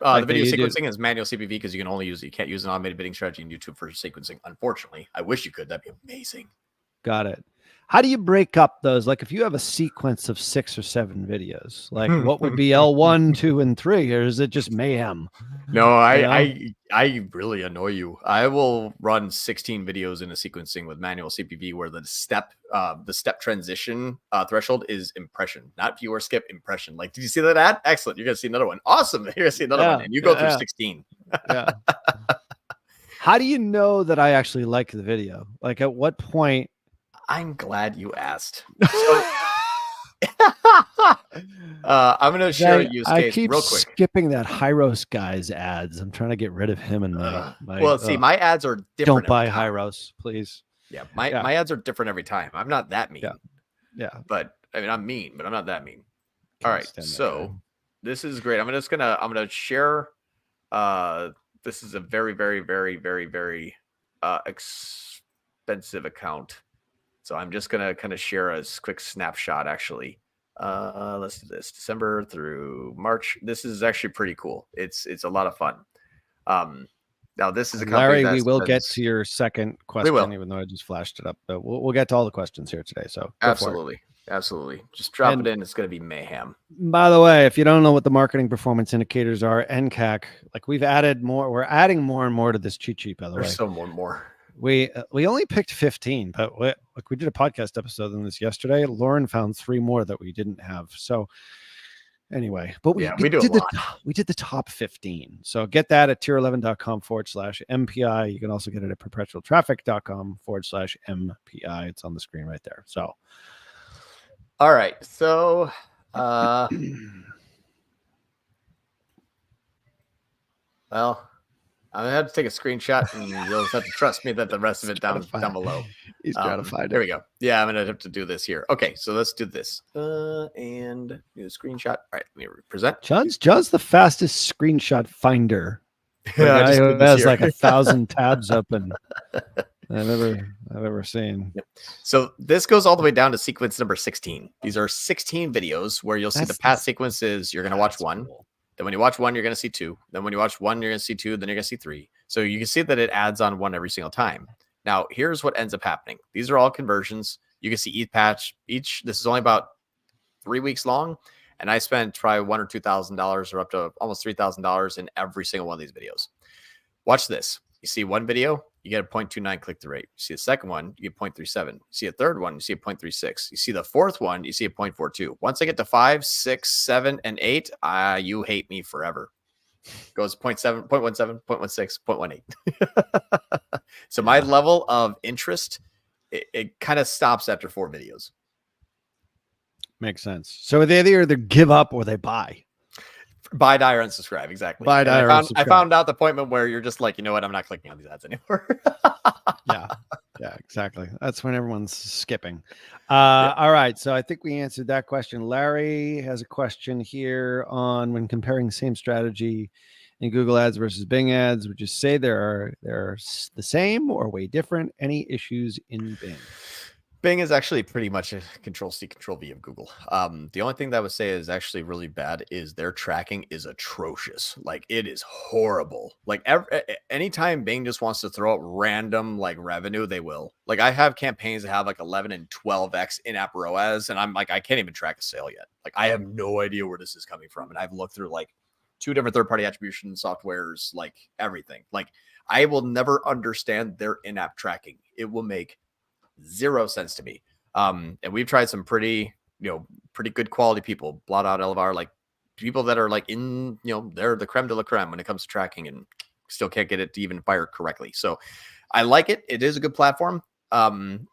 The video sequencing is manual CPV because you can't use an automated bidding strategy in YouTube for sequencing. Unfortunately, I wish you could. That'd be amazing. Got it. How do you break up those? Like if you have a sequence of 6 or 7 videos, like what would be L1, 2, and 3, or is it just mayhem? No, I really annoy you. I will run 16 videos in a sequencing with manual CPV where the step transition threshold is impression, not view or skip, impression. Like, did you see that ad? Excellent. You're gonna see another one. Awesome. You're gonna see another one, and you go through 16. Yeah. How do you know that I actually like the video? Like at what point? I'm glad you asked. So, I'm going to share a use case real quick. Skipping that Hyros guy's ads. I'm trying to get rid of him and my my ads are different. Don't buy Hyros, please. Yeah, my ads are different every time. I'm not that mean. Yeah. But I mean, I'm mean, but I'm not that mean. All right. So this is great. I'm gonna share. This is a very, very, very, very, very expensive account. So I'm just going to kind of share a quick snapshot, actually. Let's do this. December through March. This is actually pretty cool. It's a lot of fun. Now, this is a company Larry, we will get to your second question, even though I just flashed it up. But we'll get to all the questions here today. So absolutely. Just drop it in. It's going to be mayhem. By the way, if you don't know what the marketing performance indicators are, NCAC, like we're adding more and more to this cheat sheet, by the way. There's so more. We only picked 15, but we did a podcast episode on this yesterday. Lauren found 3 more that we didn't have. So anyway, but we did the top 15. So get that at tier11.com/MPI. You can also get it at perpetualtraffic.com/MPI. It's on the screen right there. So all right. So well, I'm gonna have to take a screenshot, and you'll just have to trust me that the rest of it down below. He's gratified. There we go. Yeah, I'm gonna have to do this here. Okay, so let's do this. And do a screenshot. All right, let me present. John's the fastest screenshot finder. Yeah, he has like 1,000 tabs open I've ever seen. Yep. So this goes all the way down to sequence number 16. These are 16 videos where you'll see the past sequences. You're gonna watch one. Cool. Then when you watch one, you're going to see 2. Then when you watch 1, you're going to see 2. Then you're going to see 3. So you can see that it adds on 1 every single time. Now, here's what ends up happening. These are all conversions. You can see each patch. This is only about 3 weeks long. And I spent probably $1,000 or $2,000 or up to almost $3,000 in every single one of these videos. Watch this. You see one video, you get a 0.29 click-through rate. You see the second one, you get 0.37. You see a third one, you see a 0.36. You see the fourth one, you see a 0.42. Once I get to 5, 6, 7, and 8, you hate me forever. Goes 0.7, 0.17, 0.16, 0.18. So my level of interest, it kind of stops after 4 videos. Makes sense. So they either give up or they buy. Buy, die, or unsubscribe. Exactly. Buy, die, or unsubscribe. I found out the point where you're just like, you know what? I'm not clicking on these ads anymore. Yeah, exactly. That's when everyone's skipping. All right. So I think we answered that question. Larry has a question here on when comparing same strategy in Google Ads versus Bing Ads. Would you say they're the same or way different? Any issues in Bing? Bing is actually pretty much a Control-C, Control-V of Google. The only thing that I would say is actually really bad is their tracking is atrocious. Like, it is horrible. Like, anytime Bing just wants to throw out random, like, revenue, they will. Like, I have campaigns that have, like, 11 and 12x in-app ROAS, and I'm like, I can't even track a sale yet. Like, I have no idea where this is coming from. And I've looked through, like, 2 different third-party attribution softwares, like, everything. Like, I will never understand their in-app tracking. It will make 0 sense to me. And we've tried some pretty good quality people, blot out Elevar, like people that are like in, they're the creme de la creme when it comes to tracking and still can't get it to even fire correctly. So I like it. It is a good platform.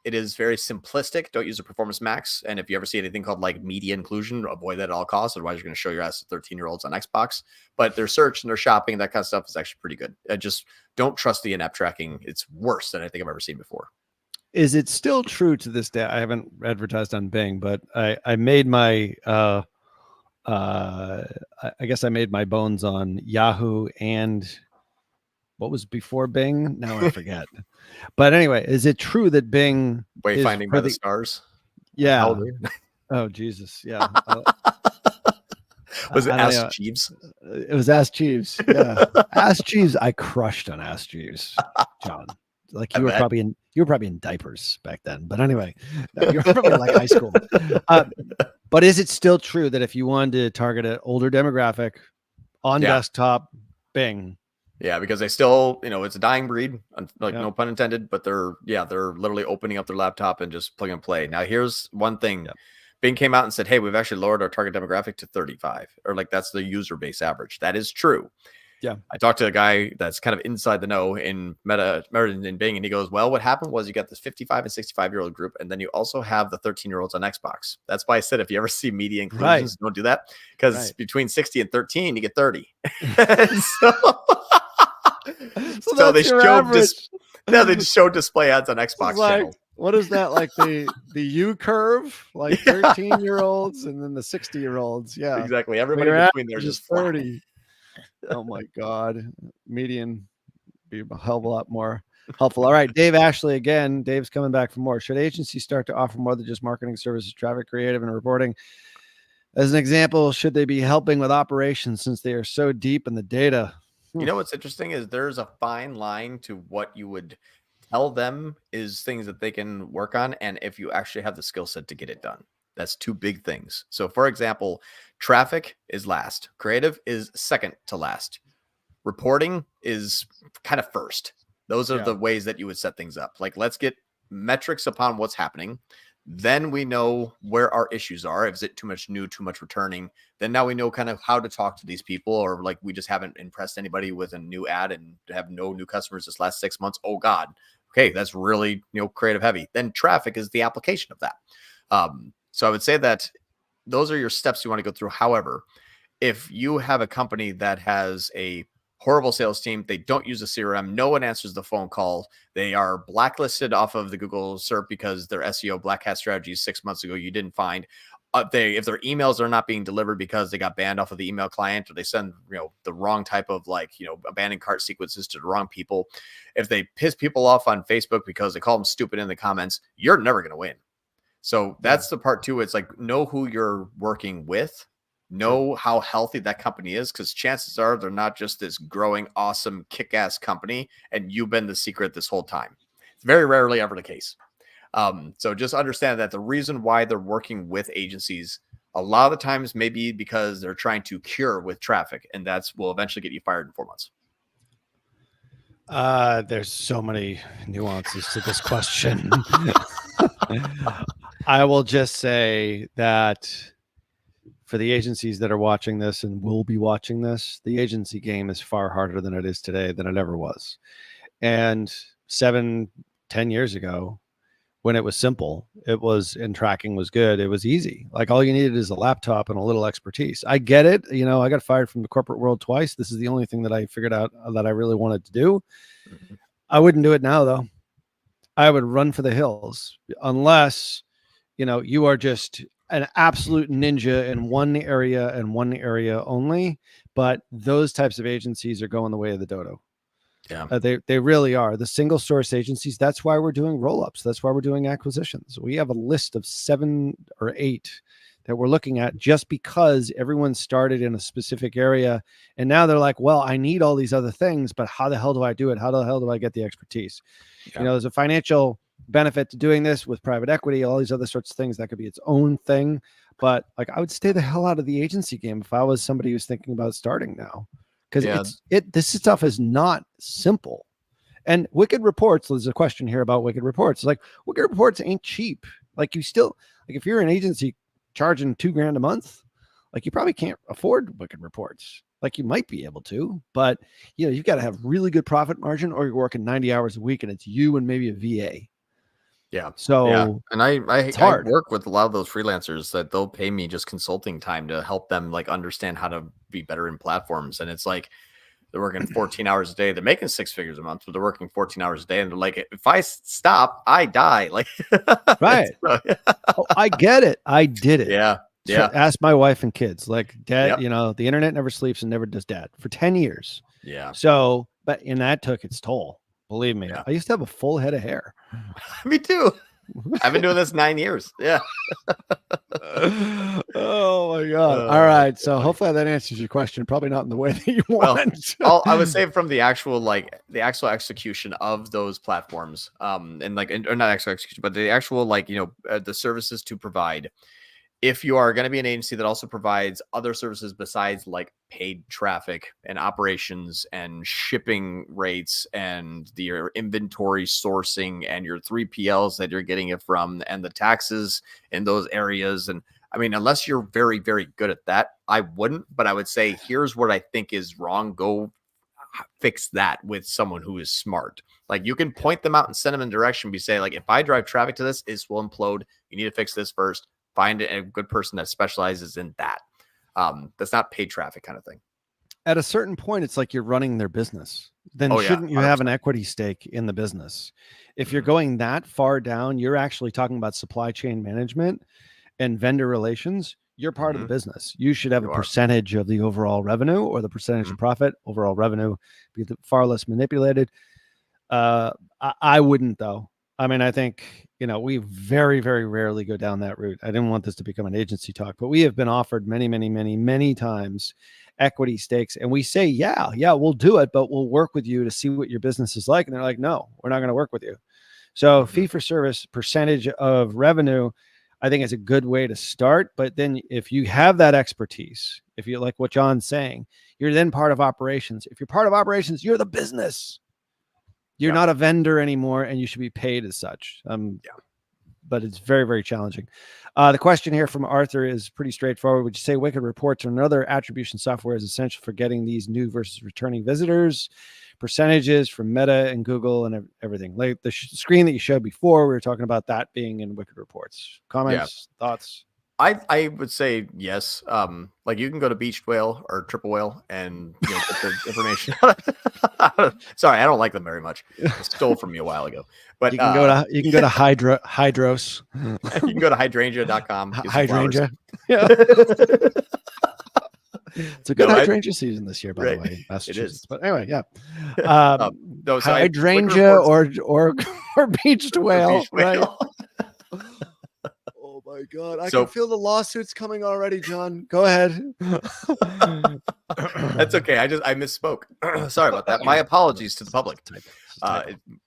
It is very simplistic. Don't use a performance max. And if you ever see anything called like media inclusion, avoid that at all costs. Otherwise, you're going to show your ass to 13-year-olds on Xbox. But their search and their shopping, that kind of stuff is actually pretty good. Just don't trust the in-app tracking. It's worse than I think I've ever seen before. Is it still true to this day? I haven't advertised on Bing, but I made my I guess I made my bones on Yahoo and what was before Bing? Now I forget. But anyway, is it true that Bing Wayfinding by the stars? Yeah. Oh Jesus, yeah. Was it Ask Jeeves? It was Ask Jeeves. Yeah, Ask Jeeves. I crushed on Ask Jeeves, John. Like you were probably in diapers back then. But anyway, you were probably like high school. But is it still true that if you wanted to target an older demographic on desktop, Bing? Yeah, because they still, it's a dying breed, like no pun intended, but they're literally opening up their laptop and just plug and play. Now, here's one thing. Yep. Bing came out and said, hey, we've actually lowered our target demographic to 35, or like that's the user base average. That is true. Yeah. I talked to a guy that's kind of inside the know in Meta in Bing, and he goes, well, what happened was you got this 55 and 65-year-old group, and then you also have the 13-year-olds on Xbox. That's why I said if you ever see media inclusions, don't do that, because between 60 and 13, you get 30. So they just showed display ads on Xbox channel. What is that, like the U curve, like 13-year-olds and then the 60-year-olds? Yeah, exactly. Everybody between there is just 30. Oh my God, median be a hell of a lot more helpful. All right, Dave Ashley again. Dave's coming back for more. Should agencies start to offer more than just marketing services, traffic, creative, and reporting? As an example, should they be helping with operations since they are so deep in the data? You know what's interesting is there's a fine line to what you would tell them is things that they can work on, and if you actually have the skill set to get it done. That's two big things. So, for example, traffic is last. Creative is second to last. Reporting is kind of first. Those are the ways that you would set things up. Like, let's get metrics upon what's happening. Then we know where our issues are. If it's too much new, too much returning, then now we know kind of how to talk to these people, or like we just haven't impressed anybody with a new ad and have no new customers this last 6 months. Oh God. Okay. That's really, creative heavy. Then traffic is the application of that. So I would say that those are your steps you want to go through. However, if you have a company that has a horrible sales team, they don't use a CRM, no one answers the phone call, they are blacklisted off of the Google SERP because their SEO black hat strategies 6 months ago you didn't find. If their emails are not being delivered because they got banned off of the email client, or they send the wrong type of abandoned cart sequences to the wrong people, if they piss people off on Facebook because they call them stupid in the comments, you're never going to win. So that's the part too. It's like, know who you're working with, know how healthy that company is, because chances are they're not just this growing, awesome, kick-ass company and you've been the secret this whole time. It's very rarely ever the case. So just understand that the reason why they're working with agencies a lot of the times maybe because they're trying to cure with traffic, and that's will eventually get you fired in 4 months. There's so many nuances to this question. I will just say that for the agencies that are watching this and will be watching this, the agency game is far harder than it is today, than it ever was. And 7-10 years ago, when it was simple, and tracking was good, it was easy. Like all you needed is a laptop and a little expertise. I get it. I got fired from the corporate world twice. This is the only thing that I figured out that I really wanted to do. Mm-hmm. I wouldn't do it now, though. I would run for the hills unless, you are just an absolute ninja in one area and one area only. But those types of agencies are going the way of the dodo. Yeah, they really are. The single source agencies. That's why we're doing roll-ups. That's why we're doing acquisitions. We have a list of 7 or 8 that we're looking at just because everyone started in a specific area. And now they're like, well, I need all these other things, but how the hell do I do it? How the hell do I get the expertise? Yeah. There's a financial benefit to doing this with private equity, all these other sorts of things. That could be its own thing. But like, I would stay the hell out of the agency game if I was somebody who's thinking about starting now. Because this stuff is not simple. And Wicked Reports, there's a question here about Wicked Reports. It's like, Wicked Reports ain't cheap. Like if you're an agency charging $2,000 a month, like you probably can't afford Wicked Reports. Like you might be able to, but you've got to have really good profit margin, or you're working 90 hours a week and it's you and maybe a VA. Yeah. So and it's I hard. work with a lot of those freelancers that they'll pay me just consulting time to help them like understand how to be better in platforms. And it's like they're working 14 hours a day. They're making 6 figures a month, but they're working 14 hours a day. And they're like, if I stop, I die. Like, Right. Oh, I get it. I did it. Yeah. Yeah. Ask my wife and kids. Like, dad, Yep. the internet never sleeps and never does dad for 10 years. Yeah. So, and that took its toll. Believe me. Yeah. I used to have a full head of hair. Me too. I've been doing this 9 years. Yeah. Oh my God. All right. So hopefully that answers your question. Probably not in the way that you want. I would say from the actual execution of those platforms, and like, or not actual execution, but the actual the services to provide. If you are going to be an agency that also provides other services besides like paid traffic and operations and shipping rates and your inventory sourcing and your 3PLs that you're getting it from and the taxes in those areas. And I mean, unless you're very, very good at that, I wouldn't, but I would say, here's what I think is wrong. Go fix that with someone who is smart. Like you can point them out and send them in direction. Be say like, if I drive traffic to this, this will implode. You need to fix this first. Find a good person that specializes in that. That's not paid traffic kind of thing. At a certain point, it's like you're running their business. Then shouldn't you have an equity stake in the business? If you're going that far down, you're actually talking about supply chain management and vendor relations. You're part of the business. You should have a percentage of the overall revenue or the percentage of profit. Overall revenue be far less manipulated. I wouldn't though. I mean, I think, we very, very rarely go down that route. I didn't want this to become an agency talk, but we have been offered many, many, many, many times equity stakes. And we say, yeah, we'll do it, but we'll work with you to see what your business is like. And they're like, no, we're not going to work with you. So fee for service, percentage of revenue, I think is a good way to start. But then if you have that expertise, if you like what John's saying, you're then part of operations. If you're part of operations, you're the business. You're not a vendor anymore, and you should be paid as such. But it's very, very challenging. The question here from Arthur is pretty straightforward. Would you say Wicked Reports or another attribution software is essential for getting these new versus returning visitors? Percentages from Meta and Google and everything. Like the screen that you showed before, we were talking about that being in Wicked Reports. Comments, thoughts? I would say yes. Like you can go to Beached Whale or Triple Whale and get the information. Sorry, I don't like them very much. It stole from me a while ago. But you can go to Hydros. You can go to hydrangea.com. Hydrangea. Yeah. It's a good hydrangea season this year, by the way. It is. But anyway, yeah. Hydrangea or Beached Whale, right? Oh my God. I can feel the lawsuits coming already, John. Go ahead. That's okay. I misspoke. Sorry about that. My apologies to the public.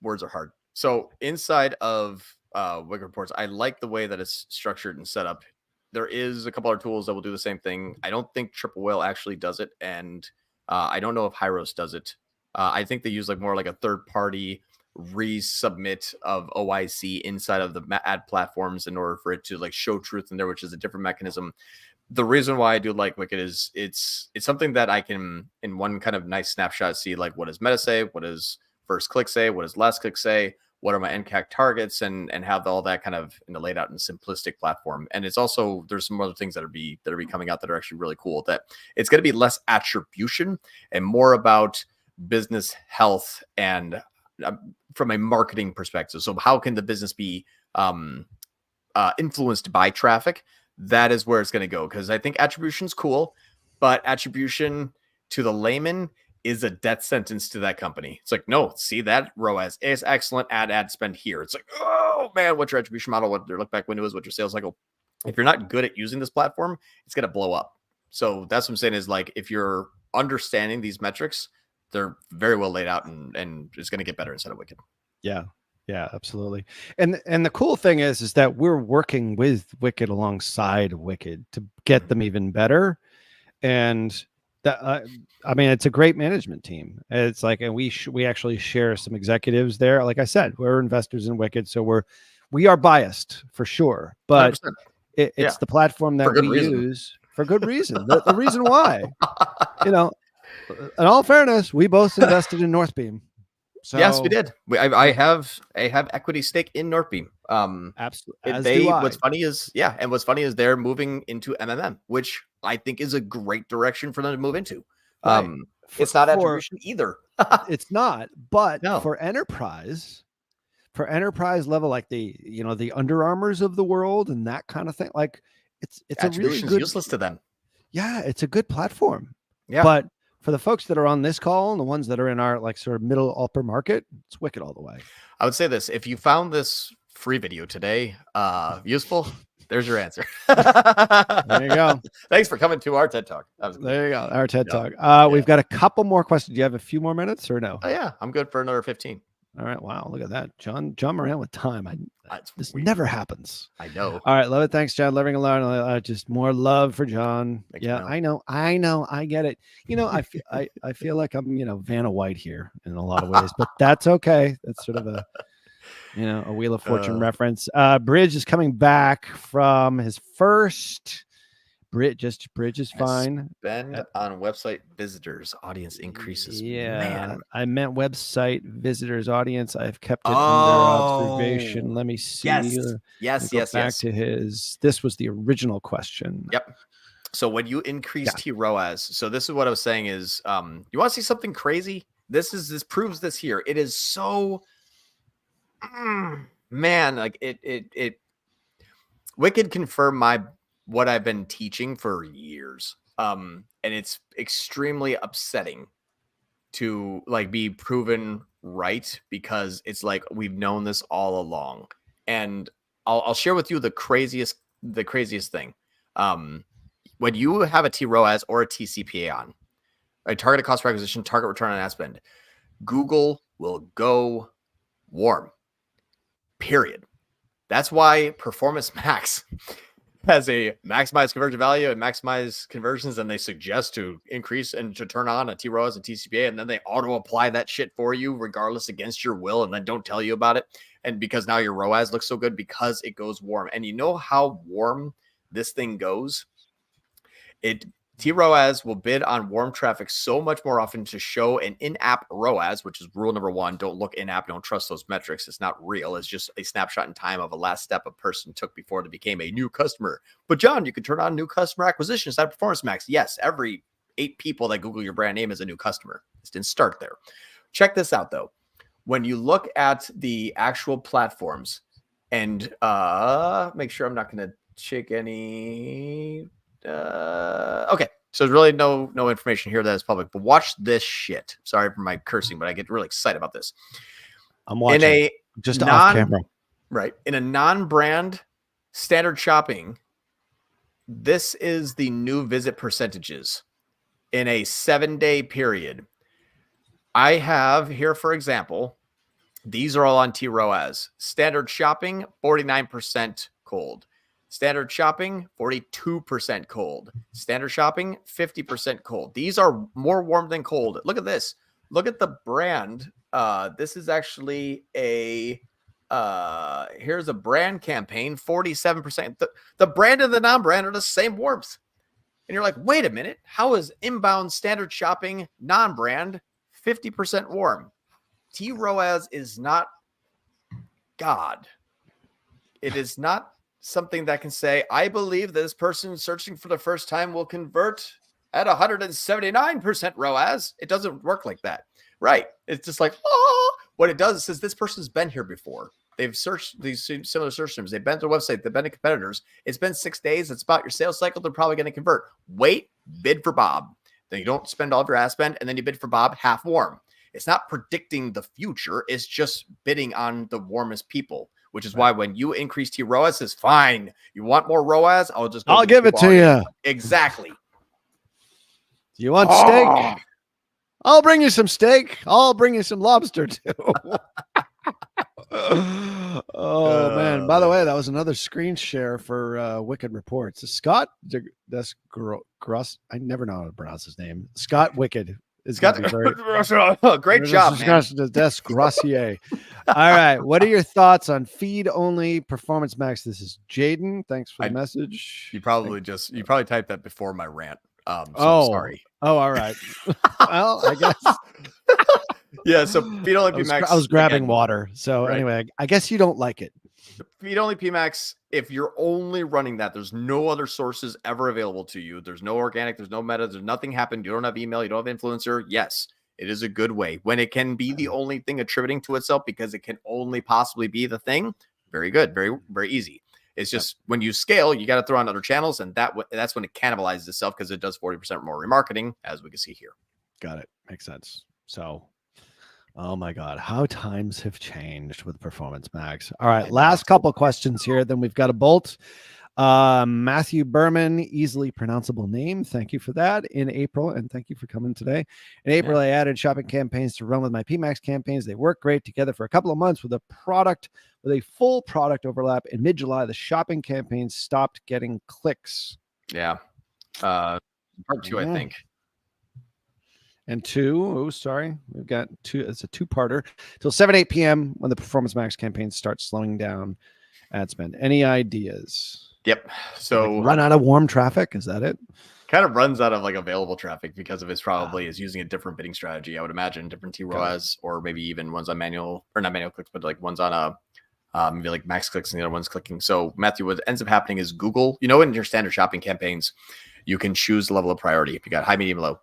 Words are hard. So inside of Wicked Reports, I like the way that it's structured and set up. There is a couple other tools that will do the same thing. I don't think Triple Whale actually does it. And I don't know if Hyros does it. I think they use more like a third party resubmit of OIC inside of the ad platforms in order for it to show truth in there, which is a different mechanism. The reason why I do like Wicked is it's something that I can in one kind of nice snapshot see what does Meta say, what does first click say, what does last click say, what are my NCAC targets, and have all that kind of laid out in a simplistic platform. And it's also, there's some other things that are coming out that are actually really cool, that it's going to be less attribution and more about business health and from a marketing perspective. So how can the business be influenced by traffic? That is where it's going to go. Because I think attribution is cool, but attribution to the layman is a death sentence to that company. It's like, no, see that ROAS is excellent. Ad spend here. It's like, oh man, what's your attribution model? What your look back window is? What your sales cycle? If you're not good at using this platform, it's going to blow up. So that's what I'm saying is if you're understanding these metrics, they're very well laid out and it's going to get better inside of Wicked. Yeah. Yeah, absolutely. And the cool thing is that we're working with Wicked alongside Wicked to get them even better. And that, I mean, it's a great management team. It's and we actually share some executives there. Like I said, we're investors in Wicked, so we are biased for sure, but it's the platform that we use for good reason. The reason why, in all fairness, we both invested in Northbeam. So yes, we did. I have equity stake in Northbeam. Absolutely. What's funny is they're moving into MMM, which I think is a great direction for them to move into. Right. It's not attribution either. It's not, but No. for enterprise level, like the Under Armours of the world and that kind of thing, like it's a really good, useless to them. Yeah, it's a good platform. Yeah. But for the folks that are on this call and the ones that are in our like sort of middle upper market, it's wicked all the way. I would say this: if you found this free video today useful, there's your answer. There you go. Thanks for coming to our TED Talk. There you go, our TED Talk. We've got a couple more questions. Do you have a few more minutes or no? Oh yeah, I'm good for another 15. All right. Wow. Look at that. John Moran with time. This never happens. I know. All right. Love it. Thanks, John. Living alone. Just more love for John. Thanks, yeah, I know. I get it. I feel like I'm, Vanna White here in a lot of ways, but that's okay. That's sort of a Wheel of Fortune reference. Bridge is coming back from his first Bridge is fine. Spend on website visitors, audience increases. Yeah, man. I meant website visitors, audience. I've kept it under observation. Let me see. Yes. Back to his. This was the original question. Yep. So when you increase T-ROAS, so this is what I was saying is, you want to see something crazy? This proves this here. It is so, man, like it. Wicked confirm what I've been teaching for years. And it's extremely upsetting to like be proven right, because it's like we've known this all along. And I'll share with you the craziest thing. When you have a T-ROAS or a TCPA on, right, targeted cost per acquisition, target return on ad spend, Google will go warm. Period. That's why Performance Max has a maximize conversion value and maximize conversions, and they suggest to increase and to turn on a T-ROAS and TCPA, and then they auto apply that shit for you regardless against your will, and then don't tell you about it. And because now your ROAS looks so good because it goes warm. And you know how warm this thing goes? T-ROAS will bid on warm traffic so much more often to show an in-app ROAS, which is rule number 1. Don't look in-app. Don't trust those metrics. It's not real. It's just a snapshot in time of a last step a person took before they became a new customer. But John, you can turn on new customer acquisition inside Performance Max. Yes, every 8 people that Google your brand name is a new customer. It didn't start there. Check this out, though. When you look at the actual platforms, and make sure I'm not going to check any... okay, so there's really no information here that is public, but watch this shit. Sorry for my cursing, but I get really excited about this. I'm watching just off camera. Right. In a non-brand standard shopping, this is the new visit percentages in a 7-day period. I have here, for example, these are all on T-ROAS. Standard shopping, 49% cold. Standard shopping, 42% cold. Standard shopping, 50% cold. These are more warm than cold. Look at this. Look at the brand. This is actually here's a brand campaign, 47%. The brand and the non-brand are the same warmth. And you're like, wait a minute. How is inbound standard shopping non-brand 50% warm? T-ROAS is not God. It is not something that can say, I believe this person searching for the first time will convert at 179% ROAS. It doesn't work like that. Right. It's just like, what it does is says this person's been here before. They've searched these similar search terms. They've been to the website. They've been to competitors. It's been 6 days. It's about your sales cycle. They're probably going to convert. Wait, bid for Bob. Then you don't spend all of your ad spend, and then you bid for Bob half warm. It's not predicting the future. It's just bidding on the warmest people. Which is why when you increase T-ROAS, is fine. You want more ROAS? I'll give it to you. Exactly. Do you want steak? I'll bring you some steak. I'll bring you some lobster too. Man. By the way, that was another screen share for Wicked Reports. Scott Gross. I never know how to pronounce his name. Scott Wicked. Great job, man. Gracier. All right. What are your thoughts on feed only Performance Max? This is Jaden. Thanks for the message. You probably typed that before my rant. Sorry. Oh, all right. Well, I guess Yeah, so feed-only PMAX. I was grabbing water. So anyway, I guess you don't like it. Feed-only PMAX, if you're only running that, there's no other sources ever available to you. There's no organic, there's no meta, there's nothing happened. You don't have email, you don't have influencer. Yes, it is a good way. When it can be the only thing attributing to itself because it can only possibly be the thing, very good, very, very easy. It's just when you scale, you got to throw on other channels, and that's when it cannibalizes itself because it does 40% more remarketing, as we can see here. Got it. Makes sense. So, oh my God, how times have changed with Performance Max. All right, last couple questions here. Then we've got a bolt. Matthew Berman, easily pronounceable name. Thank you for that. In April, and thank you for coming today. In April, I added shopping campaigns to run with my PMAX campaigns. They work great together for a couple of months with a full product overlap. In mid-July, the shopping campaigns stopped getting clicks. Yeah. Part 2, I think. And 2, oh, sorry. We've got 2. It's a 2-parter till 7-8 p.m. when the Performance Max campaigns start slowing down ad spend. Any ideas? Yep. So run out of warm traffic. Is that it? Kind of runs out of like available traffic because of it's probably is using a different bidding strategy. I would imagine different TROAS or maybe even ones on manual or not manual clicks, but like ones on maybe like max clicks and the other one's clicking. So Matthew, what ends up happening is Google, in your standard shopping campaigns, you can choose the level of priority. If you got high, medium, low.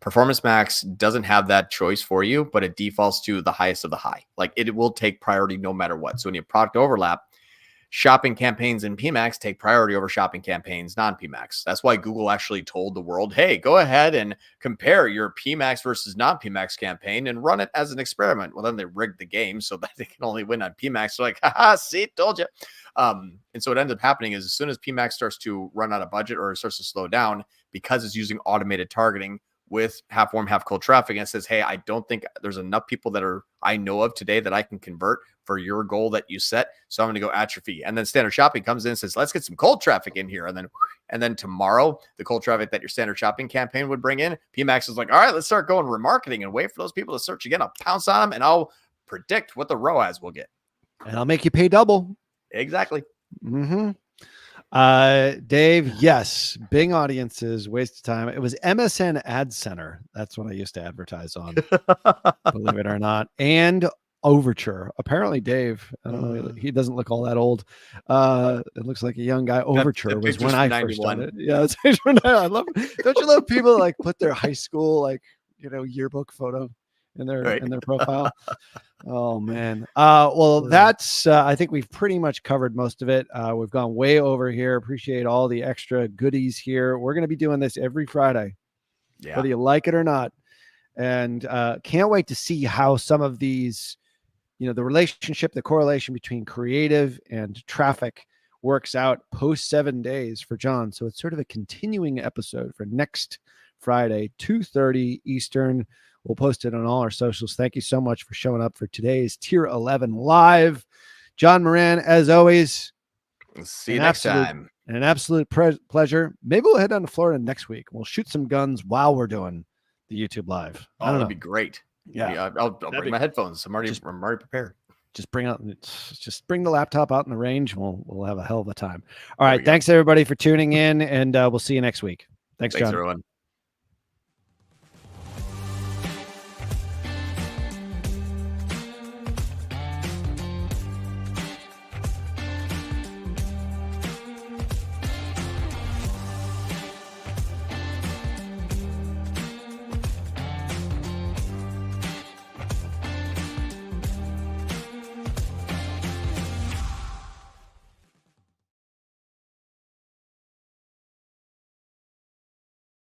Performance Max doesn't have that choice for you, but it defaults to the highest of the high. Like it will take priority no matter what. So when you have product overlap, shopping campaigns in PMAX take priority over shopping campaigns non-PMAX. That's why Google actually told the world, hey, go ahead and compare your PMAX versus non-PMAX campaign and run it as an experiment. Well, then they rigged the game so that they can only win on PMAX. So like, haha, see, told you. And so what ends up happening is as soon as PMAX starts to run out of budget or it starts to slow down because it's using automated targeting with half warm, half cold traffic, and it says, hey, I don't think there's enough people that I know of today that I can convert for your goal that you set. So I'm going to go atrophy. And then standard shopping comes in and says, let's get some cold traffic in here. And then tomorrow, the cold traffic that your standard shopping campaign would bring in, PMAX is like, all right, let's start going remarketing and wait for those people to search again. I'll pounce on them and I'll predict what the ROAS will get. And I'll make you pay double. Exactly. Mm-hmm. Dave, yes, Bing audiences, waste of time. It was MSN Ad Center. That's what I used to advertise on, believe it or not. And Overture. Apparently, Dave, I don't know, he doesn't look all that old. It looks like a young guy. Overture was when I first started. Yeah, I love it. Don't you love people like put their high school yearbook photo in their profile? Oh man. Well, that's I think we've pretty much covered most of it. We've gone way over here. Appreciate all the extra goodies here. We're going to be doing this every Friday, whether you like it or not. And can't wait to see how some of these, the relationship, the correlation between creative and traffic works out post 7 days for John. So it's sort of a continuing episode for next Friday, 2:30 Eastern. We'll post it on all our socials. Thank you so much for showing up for today's Tier 11 Live. John Moran, as always. See you next time. An absolute pleasure. Maybe we'll head down to Florida next week. We'll shoot some guns while we're doing the YouTube Live. That'd be great. Yeah. I'll bring my headphones. I'm already prepared. Just bring the laptop out in the range. We'll have a hell of a time. All right. Thanks everybody for tuning in, and we'll see you next week. Thanks, John. Everyone.